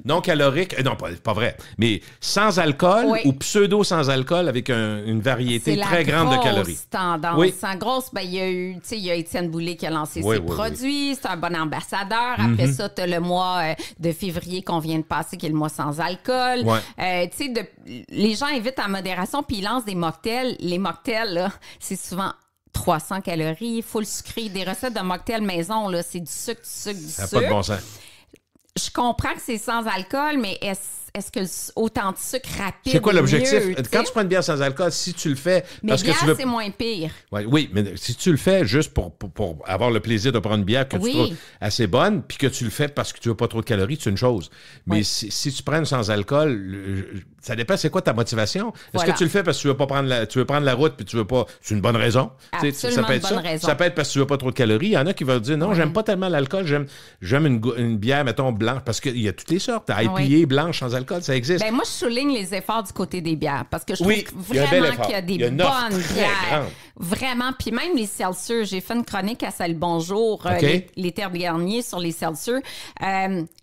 non calorique. Non, pas vrai. Mais sans alcool ou pseudo sans alcool avec une variété très grande de calories. Tendance. Oui. En grosse, ben, il y a Étienne Boulay qui a lancé ses produits. C'est un bon ambassadeur. Après ça, tu as le mois de février qu'on vient de passer, qui est le mois sans alcool. Les gens invitent à modération puis ils lancent des mocktails. Les mocktails, là, c'est souvent 300 calories, full sucré. Des recettes de mocktail maison, là, c'est du sucre. Ça n'a pas de bon sens. Je comprends que c'est sans alcool, mais est-ce que autant de sucre rapide c'est quoi l'objectif? Mieux, quand tu prends une bière sans alcool, si tu le fais... Mais parce bière, que tu veux... c'est moins pire. Oui, mais si tu le fais juste pour avoir le plaisir de prendre une bière que tu trouves assez bonne, puis que tu le fais parce que tu veux pas trop de calories, c'est une chose. Mais si tu prends sans alcool, ça dépend, c'est quoi ta motivation? Est-ce que tu le fais parce que tu veux pas prendre la route, puis tu veux pas... C'est une bonne raison. Absolument, ça peut être une bonne raison. Ça peut être parce que tu veux pas trop de calories. Il y en a qui vont dire, non, j'aime pas tellement l'alcool, j'aime une bière, mettons, blanche, parce qu'il y a toutes les sortes. IPA, blanche, sans alcool, ça existe. Ben, moi, je souligne les efforts du côté des bières parce que je trouve vraiment qu'il y a des bonnes bières. Vraiment. Puis même les seltzers. J'ai fait une chronique à Salut Bonjour l'été dernier sur les seltzers.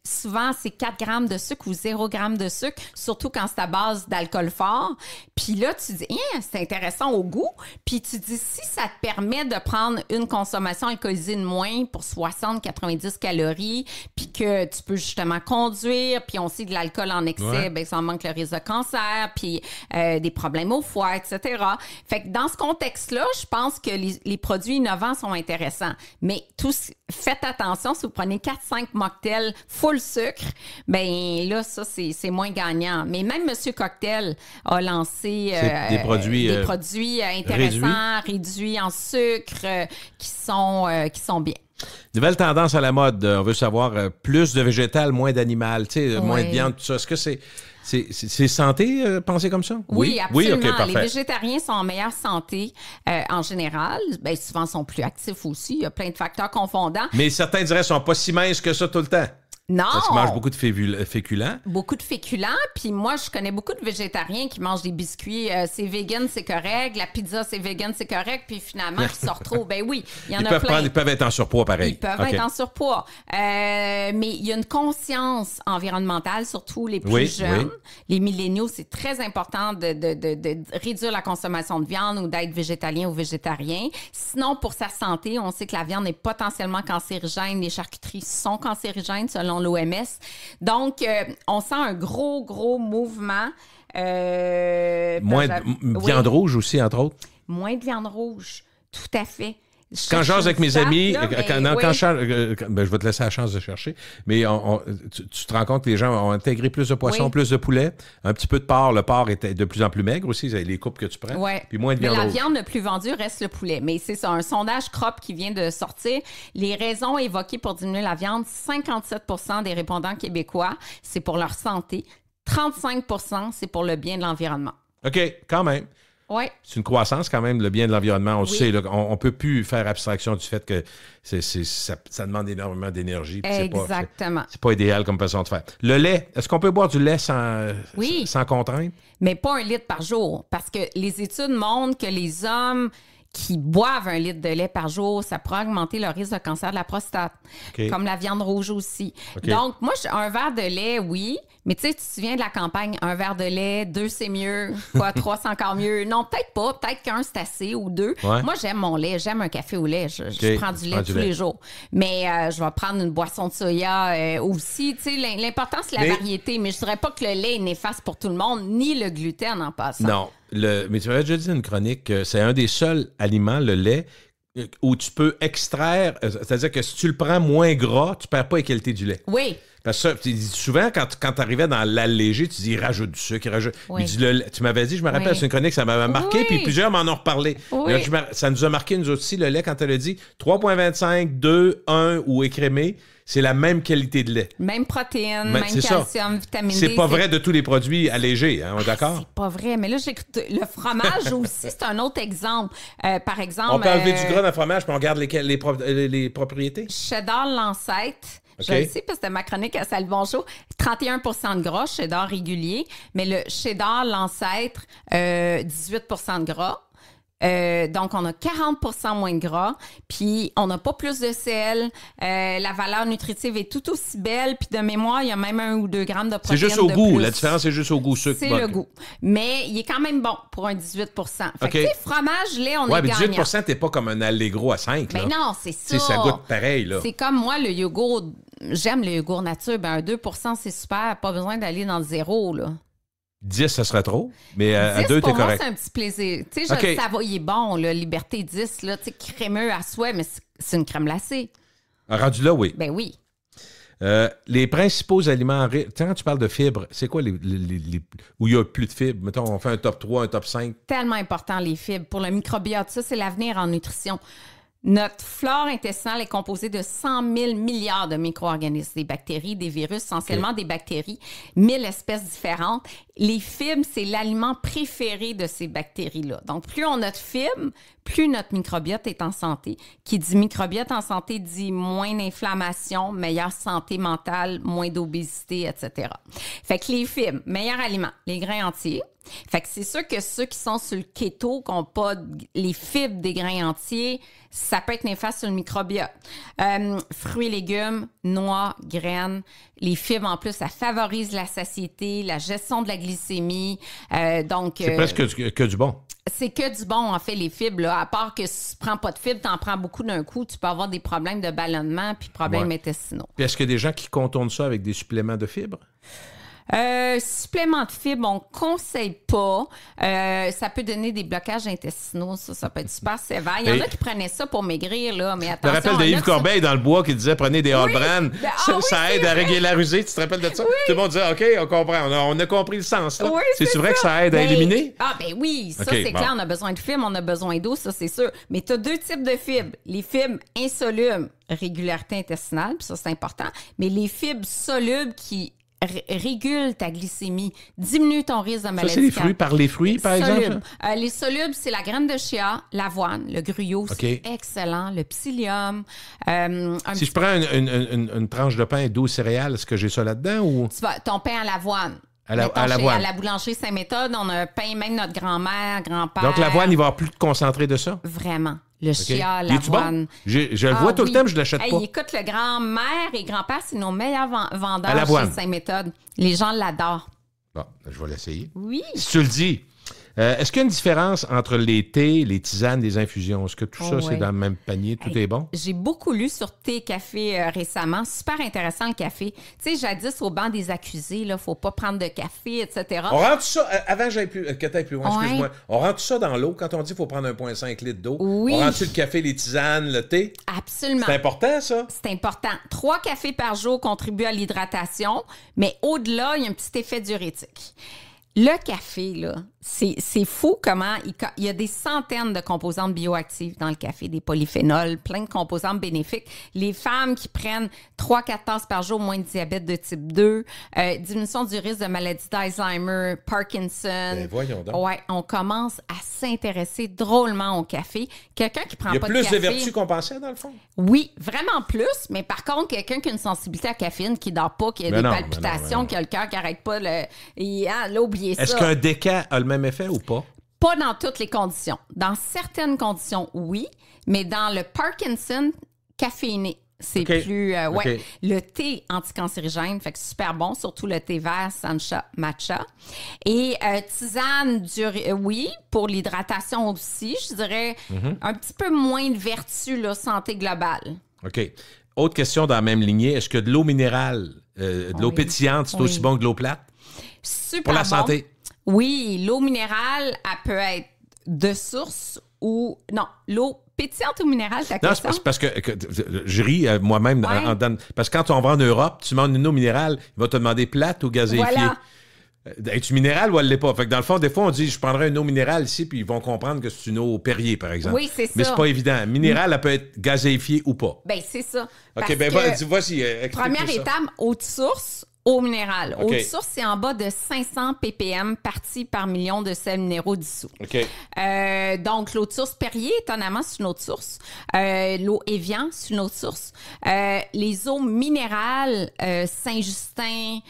Souvent, c'est 4 grammes de sucre ou 0 grammes de sucre, surtout quand c'est à base d'alcool fort. Puis là, tu dis, c'est intéressant au goût. Puis tu dis, si ça te permet de prendre une consommation alcoolisée de moins pour 60-90 calories, puis que tu peux justement conduire, puis on sait que l'alcool en excès, ben, ça manque le risque de cancer, puis des problèmes au foie, etc. Fait que dans ce contexte-là, je pense que les produits innovants sont intéressants. Mais faites attention, si vous prenez 4-5 mocktails full sucre, ben là, ça, c'est moins gagnant. Mais même Monsieur Cocktail a lancé des produits intéressants, réduits en sucre, qui sont bien. Nouvelle tendance à la mode. On veut savoir plus de végétal, moins d'animal, moins de viande, tout ça. Est-ce que c'est santé, penser comme ça? Oui, absolument. Oui, OK, parfait. Les végétariens sont en meilleure santé en général. Bien, souvent, sont plus actifs aussi. Il y a plein de facteurs confondants. Mais certains diraient qu'ils sont pas si minces que ça tout le temps. Non! Parce qu'ils mangent beaucoup de féculents. Beaucoup de féculents. Puis moi, je connais beaucoup de végétariens qui mangent des biscuits. C'est vegan, c'est correct. La pizza, c'est vegan, c'est correct. Puis finalement, ils se retrouvent. Ben oui, il y en a plein. Ils peuvent être en surpoids, pareil. Ils peuvent être en surpoids. Mais il y a une conscience environnementale, surtout les plus jeunes. Oui. Les milléniaux, c'est très important de réduire la consommation de viande ou d'être végétalien ou végétarien. Sinon, pour sa santé, on sait que la viande est potentiellement cancérigène. Les charcuteries sont cancérigènes, selon l'OMS. Donc, on sent un gros mouvement. Moins de viande rouge aussi, entre autres? Moins de viande rouge, tout à fait. Quand j'ose avec mes amis, je vais te laisser la chance de chercher, mais tu te rends compte que les gens ont intégré plus de poissons, plus de poulet, un petit peu de porc. Le porc est de plus en plus maigre aussi, les coupes que tu prends, puis moins de viande rouge. La viande le plus vendue reste le poulet, mais c'est ça, un sondage Crop qui vient de sortir. Les raisons évoquées pour diminuer la viande, 57 % des répondants québécois, c'est pour leur santé, 35 % c'est pour le bien de l'environnement. OK, quand même. Ouais. C'est une croissance quand même, le bien de l'environnement. On sait, là, on ne peut plus faire abstraction du fait que ça demande énormément d'énergie. Exactement. C'est pas idéal comme façon de faire. Le lait, est-ce qu'on peut boire du lait sans contrainte? Mais pas 1 litre par jour, parce que les études montrent que les hommes qui boivent 1 litre de lait par jour, ça pourrait augmenter le risque de cancer de la prostate, comme la viande rouge aussi. Donc, moi, un verre de lait, oui, mais tu sais, tu te souviens de la campagne, 1 verre de lait, 2 c'est mieux, quoi, 3 c'est encore mieux. Non, peut-être pas, peut-être qu'1 c'est assez ou 2. Ouais. Moi, j'aime mon lait, j'aime un café au lait, je prends du lait tous les jours. Mais je vais prendre une boisson de soya aussi, tu sais, l'important c'est la variété, mais je dirais pas que le lait est néfaste pour tout le monde, ni le gluten en passant. Non. Mais tu avais déjà dit dans une chronique que c'est un des seuls aliments, le lait, où tu peux extraire, c'est-à-dire que si tu le prends moins gras, tu ne perds pas la qualité du lait. Oui. Parce que souvent, quand tu arrivais dans l'allégé, tu dis, il rajoute du sucre, il rajoute. Oui. Tu m'avais dit, je me rappelle, c'est une chronique, ça m'avait marqué, puis plusieurs m'en ont reparlé. Oui. Ça nous a marqué, nous aussi, le lait, quand elle a dit 3,25, 2, 1 ou écrémé. C'est la même qualité de lait. Même protéines, même calcium, vitamine D. C'est pas vrai de tous les produits allégés, hein, on est d'accord? C'est pas vrai, mais là, j'écoute le fromage aussi, c'est un autre exemple. Par exemple... On peut enlever du gras dans le fromage, puis on garde les propriétés? Cheddar l'ancêtre. Je le sais parce que c'était ma chronique à Salut Bonjour. 31 % de gras, cheddar régulier. Mais le cheddar l'ancêtre, 18 % de gras. Donc, on a 40 % moins de gras, puis on n'a pas plus de sel. La valeur nutritive est tout aussi belle, puis de mémoire, il y a même 1 ou 2 grammes de protéines. C'est juste au goût. La différence, c'est juste au goût sucre. C'est le goût. Mais il est quand même bon pour un 18 % Fait que, tu sais, fromage, lait, on est gagnant. 18 % t'es pas comme un Allegro à 5. Mais non, c'est ça. Ça goûte pareil, là. C'est comme moi, le yogourt. J'aime le yogourt nature. Ben, un 2 % c'est super. Pas besoin d'aller dans le zéro, là. 10, ça serait trop, mais à 2, t'es correct. Pour moi, c'est un petit plaisir. Tu sais, ça va, il est bon, là, Liberté 10, là, tu sais, crémeux à souhait, mais c'est une crème glacée. Rendu là, oui. Ben oui. Les principaux aliments, quand tu parles de fibres, c'est quoi où il y a plus de fibres? Mettons, on fait un top 3, un top 5. Tellement important, les fibres. Pour le microbiote, ça, c'est l'avenir en nutrition. Notre flore intestinale est composée de 100 000 milliards de micro-organismes, des bactéries, des virus, essentiellement des bactéries, 1000 espèces différentes. Les fibres, c'est l'aliment préféré de ces bactéries-là. Donc, plus on a de fibres, plus notre microbiote est en santé. Qui dit microbiote en santé dit moins d'inflammation, meilleure santé mentale, moins d'obésité, etc. Fait que les fibres, meilleur aliment, les grains entiers. Fait que c'est sûr que ceux qui sont sur le keto, qui n'ont pas les fibres des grains entiers, ça peut être néfaste sur le microbiote. Fruits et légumes, noix, graines, les fibres en plus, ça favorise la satiété, la gestion de la glycémie. C'est presque que du bon. C'est que du bon, en fait, les fibres. Là. À part que si tu ne prends pas de fibres, tu en prends beaucoup d'un coup, tu peux avoir des problèmes de ballonnement puis problèmes intestinaux. Puis est-ce qu'il y a des gens qui contournent ça avec des suppléments de fibres? Supplément de fibres, on ne conseille pas. Ça peut donner des blocages intestinaux. Ça peut être super sévère. Il y en a qui prenaient ça pour maigrir, là, mais attention. Je me rappelle de Yves Corbeil dans le bois qui disait prenez des All-Brand. Ça aide à régulariser. Tu te rappelles de ça? Oui. Tout le monde disait OK, on comprend. On a compris le sens. Là. Oui, c'est vrai que ça aide à éliminer? Ah, ben oui. Ça, c'est clair. On a besoin de fibres, on a besoin d'eau. Ça, c'est sûr. Mais tu as 2 types de fibres. Les fibres insolubles, régularité intestinale, puis ça, c'est important. Mais les fibres solubles qui régule ta glycémie, diminue ton risque de maladie. Ça, c'est les fruits par les fruits, par exemple? Les solubles, c'est la graine de chia, l'avoine, le gruyot, c'est excellent, le psyllium. Si je prends une tranche de pain 12 céréales, est-ce que j'ai ça là-dedans? Ou... Ton pain à l'avoine. À l'avoine. À la boulangerie Saint-Méthode, on a un pain, même notre grand-mère, grand-père. Donc, l'avoine, il va y avoir plus de concentré de ça? Vraiment. Le chia, l'avoine. Bon? Je le vois tout le temps, mais je ne l'achète pas. Écoute, le grand-mère et grand-père, c'est nos meilleurs vendeurs chez Saint-Méthode. Les gens l'adorent. Bon, je vais l'essayer. Oui. Si tu le dis. Est-ce qu'il y a une différence entre les thés, les tisanes, les infusions? Est-ce que tout ça, c'est dans le même panier? Tout est bon? J'ai beaucoup lu sur thé et café récemment. Super intéressant, le café. Tu sais, jadis, au banc des accusés, il ne faut pas prendre de café, etc. On rentre ça, avant que tu ailles plus loin, excuse-moi, on rentre ça dans l'eau quand on dit qu'il faut prendre 1,5 litre d'eau? Oui. On rentre-tu le café, les tisanes, le thé? Absolument. C'est important, ça? C'est important. 3 cafés par jour contribuent à l'hydratation, mais au-delà, il y a un petit effet diurétique. Le café, là, c'est fou comment il y a des centaines de composantes bioactives dans le café, des polyphénols, plein de composantes bénéfiques. Les femmes qui prennent 3-4 tasses par jour, moins de diabète de type 2, diminution du risque de maladie d'Alzheimer, Parkinson. Ben, voyons donc. Ouais, on commence à s'intéresser drôlement au café. Quelqu'un qui prend pas de café... Il y a plus de vertus qu'on pensait, dans le fond? Oui, vraiment plus, mais par contre, quelqu'un qui a une sensibilité à la caféine, qui dort pas, qui a des palpitations, qui a le cœur qui n'arrête pas, là, oubliez ça. Est-ce qu'un déca a le même effet ou pas? Pas dans toutes les conditions. Dans certaines conditions, oui, mais dans le Parkinson, caféiné. C'est plus... Le thé anticancérigène, fait que super bon, surtout le thé vert, sancha, matcha. Et tisane, oui, pour l'hydratation aussi, je dirais un petit peu moins de vertu, là, santé globale. OK. Autre question dans la même lignée, est-ce que de l'eau minérale, de l'eau pétillante, c'est aussi bon que de l'eau plate? Super pour la santé? Oui, l'eau minérale, elle peut être de source ou... Non, l'eau pétillante ou minérale, ta question? Non, c'est parce que je ris moi-même. Parce que quand on va en Europe, tu demandes une eau minérale, il va te demander plate ou gazéifiée. Voilà. Es-tu minérale ou elle l'est pas? Fait que dans le fond, des fois, on dit, je prendrais une eau minérale ici, puis ils vont comprendre que c'est une eau Perrier, par exemple. Oui, c'est ça. Mais c'est pas évident. Minérale, elle peut être gazéifiée ou pas. Bien, c'est ça. OK, bien, voici. Première étape, eau de source. Eau minérale. Eau de source, c'est en bas de 500 ppm partie par million de sels minéraux dissous. OK. Donc, l'eau de source Perrier, étonnamment, c'est une eau de source. L'eau Evian, c'est une eau de source. Les eaux minérales, Saint-Justin...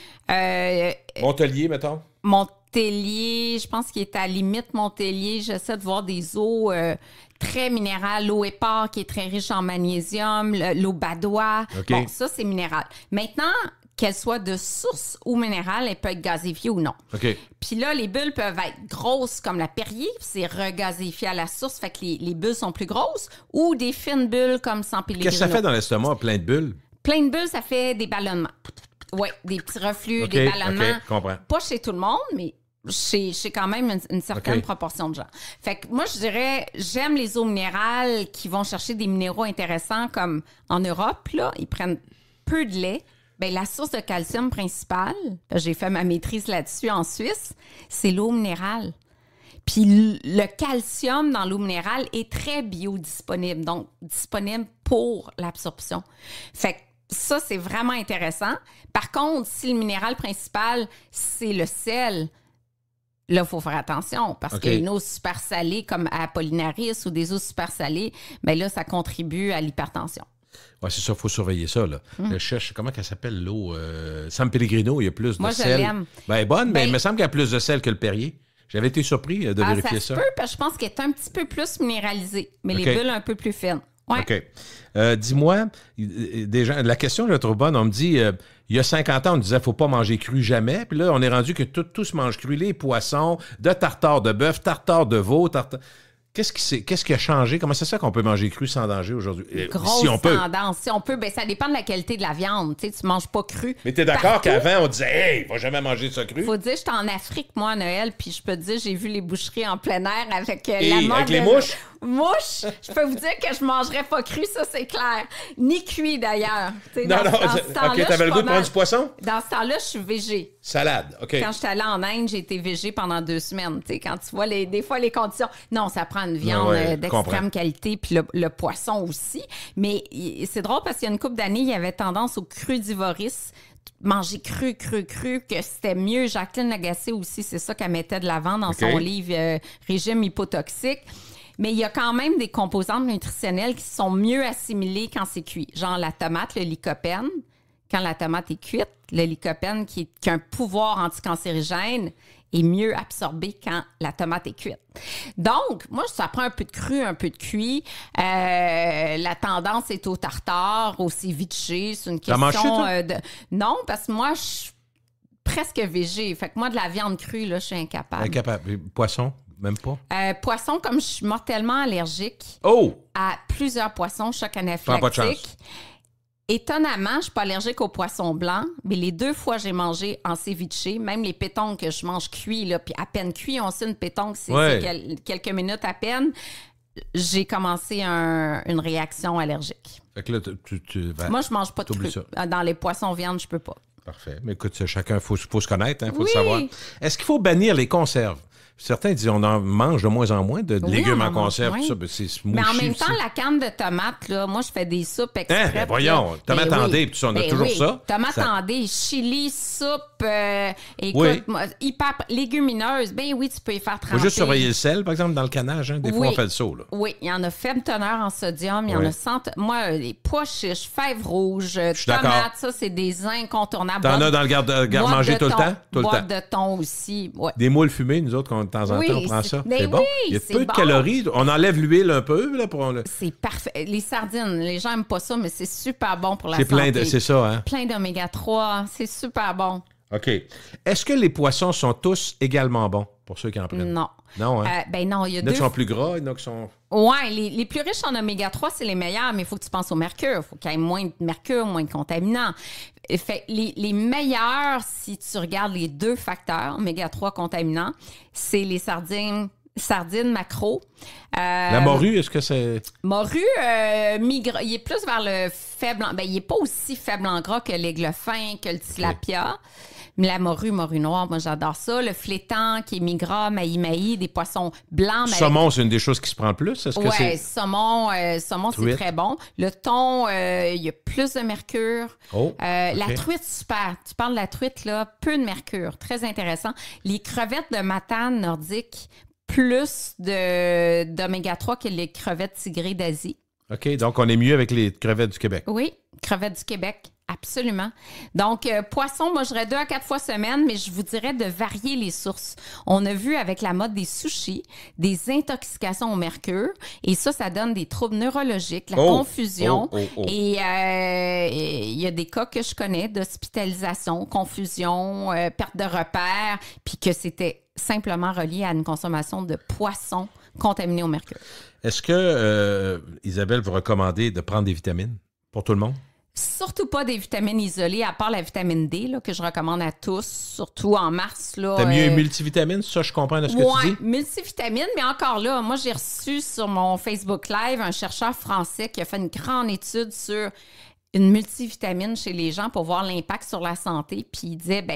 Montelier, mettons. Montelier, je pense qu'il est à limite Montelier. J'essaie de voir des eaux... très minérale, l'eau Épar qui est très riche en magnésium, l'eau Badois. Okay. Bon, ça, c'est minéral. Maintenant, qu'elle soit de source ou minérale, elle peut être gazéifiée ou non. OK. Puis là, les bulles peuvent être grosses comme la Perrier, c'est regazéifié à la source, fait que les bulles sont plus grosses, ou des fines bulles comme San Pellegrino. Qu'est-ce que ça fait dans l'estomac, plein de bulles? Plein de bulles, ça fait des ballonnements. Oui, des petits reflux, des ballonnements. OK, comprends. Pas chez tout le monde, mais... Chez quand même une certaine proportion de gens. Fait que moi, je dirais, j'aime les eaux minérales qui vont chercher des minéraux intéressants comme en Europe, là, ils prennent peu de lait. Bien, la source de calcium principale, j'ai fait ma maîtrise là-dessus en Suisse, c'est l'eau minérale. Puis le calcium dans l'eau minérale est très biodisponible, donc disponible pour l'absorption. Fait que ça, c'est vraiment intéressant. Par contre, si le minéral principal, c'est le sel, là, il faut faire attention parce qu'il y a une eau super salée comme à Apollinaris ou des eaux super salées, bien là, ça contribue à l'hypertension. Oui, c'est ça, il faut surveiller ça. Là. Je cherche, comment elle s'appelle l'eau? San Pellegrino, il y a plus de sel. Moi, je l'aime. Ben, elle est bonne, mais il me semble qu'il y a plus de sel que le Perrier. J'avais été surpris de vérifier ça. Ça se peut, parce que je pense qu'elle est un petit peu plus minéralisée, mais les bulles un peu plus fines. Ouais. OK. Dis-moi, la question, je la trouve bonne. On me dit, il y a 50 ans, on disait qu'il ne faut pas manger cru jamais. Puis là, on est rendu que tout se mange cru. Les poissons, de tartare de bœuf, tartare de veau, Qu'est-ce qui a changé? Comment c'est ça qu'on peut manger cru sans danger aujourd'hui? Grosse si on peut. tendance. Si on peut, ben ça dépend de la qualité de la viande. Tu sais, tu manges pas cru. Mais t'es d'accord partout. qu'avant, on disait « Hey, va jamais manger ça cru! » Faut dire, j'étais en Afrique, moi, à Noël, puis je peux te dire, j'ai vu les boucheries en plein air avec Et la mode. avec les mouches? Mouches! Je peux vous dire que je mangerais pas cru, ça, c'est clair. Ni cuit, d'ailleurs. Tu sais, Non, dans non, ce temps-là, OK, t'avais le goût de prendre du poisson? Dans ce temps-là, je suis végé. Salade, OK. Quand j'étais allée en Inde, j'ai été végé pendant 2 semaines. Tu sais, quand tu vois des fois les conditions. Non, ça prend une viande d'extrême qualité, puis le poisson aussi. Mais c'est drôle parce qu'il y a une couple d'années, il y avait tendance au crudivorisme. Manger cru, que c'était mieux. Jacqueline Lagacé aussi, c'est ça qu'elle mettait de l'avant dans son livre Régime hypotoxique. Mais il y a quand même des composantes nutritionnelles qui sont mieux assimilées quand c'est cuit. Genre la tomate, le lycopène. Quand la tomate est cuite, le lycopène qui a un pouvoir anticancérigène est mieux absorbé quand la tomate est cuite. Donc, moi, ça prend un peu de cru, un peu de cuit. La tendance est au tartare, au ceviche. C'est une question de... Non, parce que moi, je suis presque végé. Fait que moi, de la viande crue, là, je suis incapable. Incapable. Poisson? Même pas? Poisson, comme je suis mortellement allergique à plusieurs poissons, choc anaphylactique. Pas de chance. Étonnamment, je suis pas allergique aux poissons blancs, mais les 2 fois j'ai mangé en ceviche, même les pétons que je mange cuits, là, puis à peine cuits, on sait une pétonque, c'est quelques minutes à peine, j'ai commencé une réaction allergique. Fait que là, moi, je mange pas de cru. Dans les poissons viande, je peux pas. Parfait. Mais écoute, chacun, faut se connaître, il faut le savoir. Est-ce qu'il faut bannir les conserves? Certains disent qu'on en mange de moins en moins de légumes en conserve. Ça, c'est mouchu, mais en même temps, la canne de tomates, là, moi, je fais des soupes exprès. Ben voyons, tomate en dé, puis on a toujours ça. Tomate en dé, chili, soupe, écoute, hyper légumineuse. Ben oui, tu peux y faire tremper. Faut juste surveiller le sel, par exemple, dans le canage. Hein. Des fois, on fait le saut. Là. Oui, il y en a faible teneur en sodium. Il y en a 100... Moi, les pois chiches, fèves rouges, tomates, ça, c'est des incontournables. T'en as dans le garde-manger tout le temps? Boîte de thon aussi, Des moules fumées, nous autres, de temps en temps, on prend ça. C'est bon. Il y a peu de calories. On enlève l'huile un peu. Là, C'est parfait. Les sardines, les gens n'aiment pas ça, mais c'est super bon pour la santé. C'est ça, hein? Plein d'oméga 3. C'est super bon. OK. Est-ce que les poissons sont tous également bons pour ceux qui en prennent? Non. Non, hein? Ben non, il y a qui sont plus gras, il y en a qui sont... Oui, les plus riches en oméga 3, c'est les meilleurs, mais il faut que tu penses au mercure. Il faut qu'il y ait moins de mercure, moins de contaminants. Fait, les meilleurs, si tu regardes les 2 facteurs, oméga 3 contaminants, c'est les sardines maquereau. La morue, est-ce que c'est... Morue, il est plus vers le faible... Ben, il n'est pas aussi faible en gras que l'aigle fin, que le tilapia. Mais la morue noire, moi, j'adore ça. Le flétan, qui est mi-gras, maï-maï, des poissons blancs. Saumon, c'est une des choses qui se prend le plus. Oui, saumon, c'est très bon. Le thon, il y a plus de mercure. La truite, super. Tu parles de la truite, là, peu de mercure. Très intéressant. Les crevettes de Matane nordique, plus d'oméga 3 que les crevettes tigrées d'Asie. OK, donc on est mieux avec les crevettes du Québec. Oui, crevettes du Québec, absolument. Donc, poisson, moi, je dirais 2 à 4 fois semaine, mais je vous dirais de varier les sources. On a vu avec la mode des sushis, des intoxications au mercure, et ça donne des troubles neurologiques, la confusion. Et il y a des cas que je connais d'hospitalisation, confusion, perte de repères, puis que c'était simplement relié à une consommation de poissons contaminés au mercure. Est-ce que, Isabelle, vous recommandez de prendre des vitamines pour tout le monde? Surtout pas des vitamines isolées, à part la vitamine D, là, que je recommande à tous, surtout en mars. T'as mieux multivitamine, ça, je comprends de ce que tu dis? Oui, multivitamine, mais encore là, moi, j'ai reçu sur mon Facebook Live un chercheur français qui a fait une grande étude sur une multivitamine chez les gens pour voir l'impact sur la santé, puis il disait,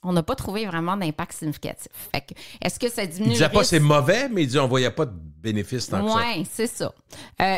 on n'a pas trouvé vraiment d'impact significatif. Fait que, est-ce que ça diminue il disait pas c'est mauvais, mais il dit on voyait pas de bénéfice tant que ça. Oui, c'est ça.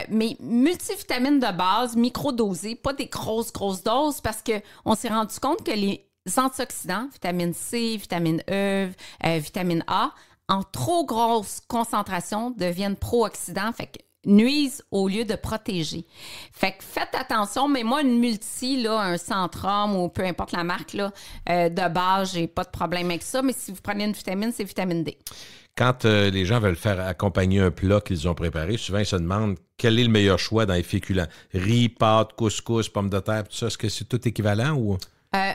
Mais multivitamines de base, microdosées, pas des grosses doses, parce qu'on s'est rendu compte que les antioxydants, vitamine C, vitamine E, vitamine A, en trop grosse concentration, deviennent pro-oxydants. Fait que nuisent au lieu de protéger. Fait que faites attention, mais moi, une multi, là, un Centrum ou peu importe la marque, là, de base, j'ai pas de problème avec ça, mais si vous prenez une vitamine, c'est vitamine D. Quand les gens veulent faire accompagner un plat qu'ils ont préparé, souvent ils se demandent quel est le meilleur choix dans les féculents. Riz, pâtes, couscous, pommes de terre, tout ça, est-ce que c'est tout équivalent ou...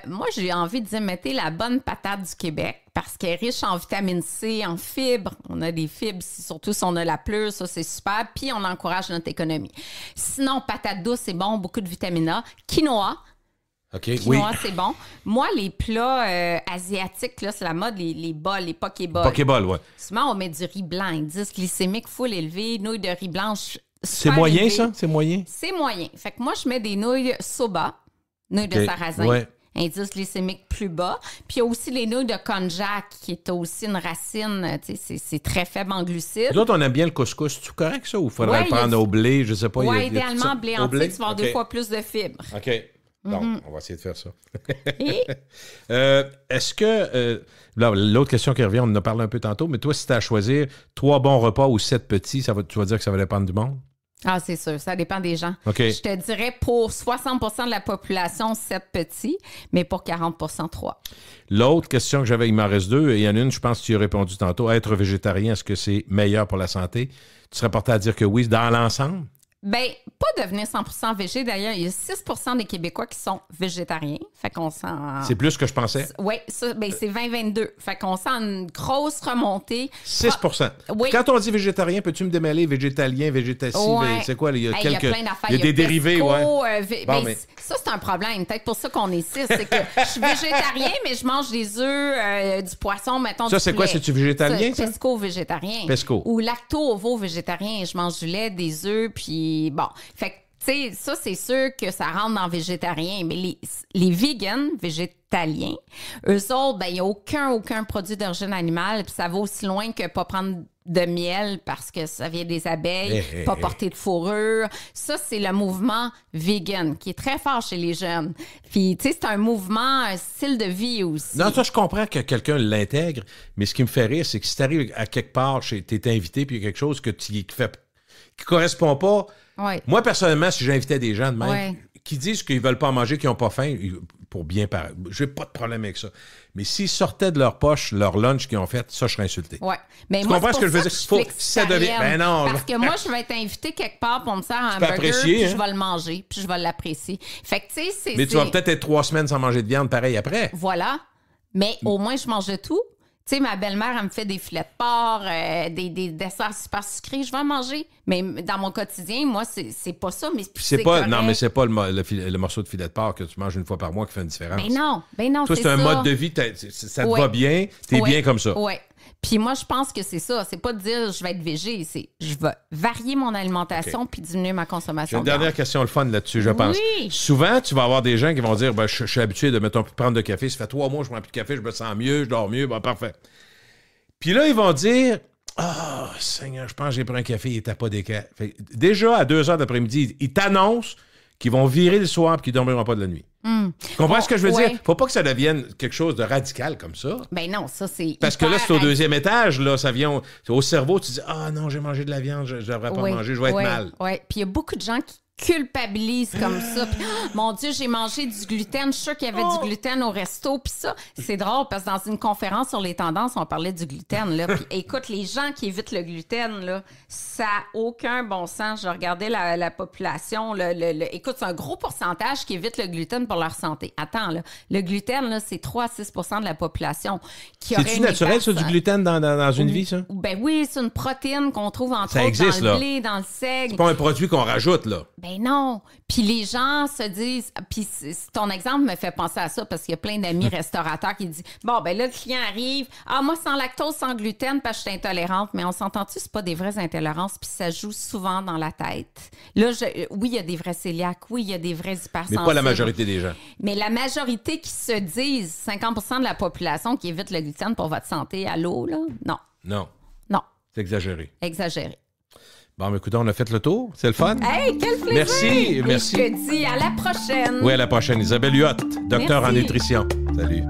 Moi, j'ai envie de dire, mettez la bonne patate du Québec parce qu'elle est riche en vitamine C, en fibres. On a des fibres, surtout si on a la pleure, ça, c'est super. Puis, on encourage notre économie. Sinon, patate douce, c'est bon, beaucoup de vitamine A. Quinoa. OK, Quinoa, c'est bon. Moi, les plats asiatiques, là, c'est la mode, les bols, les pokéballs. Pokéball, ouais. Souvent, on met du riz blanc. Indice glycémique full élevé, nouilles de riz blanche. C'est moyen, élevé. Ça? C'est moyen? C'est moyen. Fait que moi, je mets des nouilles soba, nouilles de sarrasin. Ouais. Indice glycémique plus bas. Puis il y a aussi les nouilles de konjac, qui est aussi une racine, tu sais, c'est très faible en glucides. Nous autres, on aime bien le couscous. C'est-tu correct, ça? Ou il faudrait le prendre au blé? Je sais pas. Oui, idéalement, blé entier, tu vas avoir 2 fois plus de fibres. OK. Donc, on va essayer de faire ça. Est-ce que... là, l'autre question qui revient, on en a parlé un peu tantôt, mais toi, si tu as à choisir 3 bons repas ou 7 petits, tu vas dire que ça va dépendre du monde? Ah, c'est sûr, ça dépend des gens. Okay. Je te dirais pour 60 de la population, 7 petits, mais pour 40 3. L'autre question que j'avais, il m'en reste 2, et il y en a une, je pense que tu y as répondu tantôt. Être végétarien, est-ce que c'est meilleur pour la santé? Tu serais porté à dire que oui, dans l'ensemble? Bien, pas devenir 100% végé. D'ailleurs, il y a 6 des Québécois qui sont végétariens. Fait qu'on sent... C'est plus que je pensais? Oui, ça, ben, c'est 20-22. Fait qu'on sent une grosse remontée. 6 Oui. Quand on dit végétarien, peux-tu me démêler végétalien, végétaci? Ouais. C'est quoi? Il y a il y a plein d'affaires. Il y a des dérivés, pesco, ouais. Bon, mais... Ça, c'est un problème. Peut-être pour ça qu'on est 6. C'est que je suis végétarien, mais je mange des œufs, du poisson, mettons, ça, du c'est poulet. Quoi? C'est-tu végétalien, ça? Pesco-végétarien. Pesco. Ou lacto-ovo-végétarien. Je mange du lait, des œufs, puis bon. Fait que, tu sais, ça, c'est sûr que ça rentre dans végétarien. Mais les vegans, végétaliens, eux autres, ben, il n'y a aucun produit d'origine animale. Puis ça va aussi loin que pas prendre de miel parce que ça vient des abeilles, pas porter de fourrure. Ça, c'est le mouvement vegan qui est très fort chez les jeunes. Puis, tu sais, c'est un mouvement, un style de vie aussi. Non, ça, je comprends que quelqu'un l'intègre, mais ce qui me fait rire, c'est que si tu arrives à quelque part, t'es invité, puis il y a quelque chose qui correspond pas. Ouais. Moi, personnellement, si j'invitais des gens de même qui disent qu'ils veulent pas manger, qu'ils n'ont pas faim, pour bien paraître, j'ai pas de problème avec ça. Mais s'ils sortaient de leur poche leur lunch qu'ils ont fait, ça, je serais insulté. Oui. Mais tu moi, comprends ce que je veux dire? Ça devient. Ben non. Parce que moi, je vais être invité quelque part pour me faire un hamburger, puis je vais le manger, puis je vais l'apprécier. Fait que, tu sais, c'est. Mais tu vas peut-être être 3 semaines sans manger de viande, pareil après. Voilà. Mais au moins, je mange de tout. Tu sais, ma belle-mère, elle me fait des filets de porc, des desserts super sucrés. Je vais en manger. Mais dans mon quotidien, moi, c'est pas ça. Mais c'est pas, correct. non, mais c'est pas le morceau de filet de porc que tu manges une fois par mois qui fait une différence. Ben non, toi, c'est un mode de vie, ça te va bien, t'es bien comme ça. Oui. Puis moi, je pense que c'est ça. C'est pas de dire je vais être végé, c'est je vais varier mon alimentation puis diminuer ma consommation. J'ai une dernière question, le fun là-dessus, je pense. Oui. Souvent, tu vas avoir des gens qui vont dire ben, je suis habitué de, mettons, plus prendre de café. Ça fait 3 mois que je prends plus de café, je me sens mieux, je dors mieux, ben parfait. Puis là, ils vont dire ah, oh, Seigneur, je pense que j'ai pris un café, il n'était pas d'écart. Déjà, à 2 heures d'après-midi, ils t'annoncent qu'ils vont virer le soir et qu'ils ne dormiront pas de la nuit. Tu comprends ce que je veux dire? Faut pas que ça devienne quelque chose de radical comme ça. Ben non, ça c'est. Parce que là, c'est au 2e étage, là, ça vient au cerveau, tu dis ah non, j'ai mangé de la viande, je devrais pas manger, je vais être mal. Oui, puis il y a beaucoup de gens qui culpabilisent comme ça. Puis, mon Dieu, j'ai mangé du gluten. Je suis sûre qu'il y avait du gluten au resto. Puis ça, c'est drôle parce que dans une conférence sur les tendances, on parlait du gluten. Là. Puis écoute, les gens qui évitent le gluten, là, ça n'a aucun bon sens. Je regardais la population. Écoute, c'est un gros pourcentage qui évite le gluten pour leur santé. Attends, là, le gluten, là, c'est 3 à 6 de la population qui aurait. C'est-tu naturel, ça, du gluten dans une vie, ça? Ben oui, c'est une protéine qu'on trouve entre autres existe, dans le blé, dans le seigle. C'est pas un produit qu'on rajoute, là. Ben non. Puis les gens se disent... Puis ton exemple me fait penser à ça parce qu'il y a plein d'amis restaurateurs qui disent bon, ben là, le client arrive. Ah, moi, sans lactose, sans gluten, parce que je suis intolérante. Mais on s'entend-tu, c'est pas des vraies intolérances. Puis ça joue souvent dans la tête. Là, oui, il y a des vrais cœliaques. Oui, il y a des vrais hypersensibles. Mais pas la majorité des gens. Mais la majorité qui se disent, 50 de la population qui évite le gluten pour votre santé, allô, là? Non. Non. Non. C'est exagéré. Exagéré. Bon, mais écoute, on a fait le tour. C'est le fun. Hey, quel plaisir! Merci. Et je te dis à la prochaine. Oui, à la prochaine. Isabelle Huot, docteur en Merci. nutrition. Salut.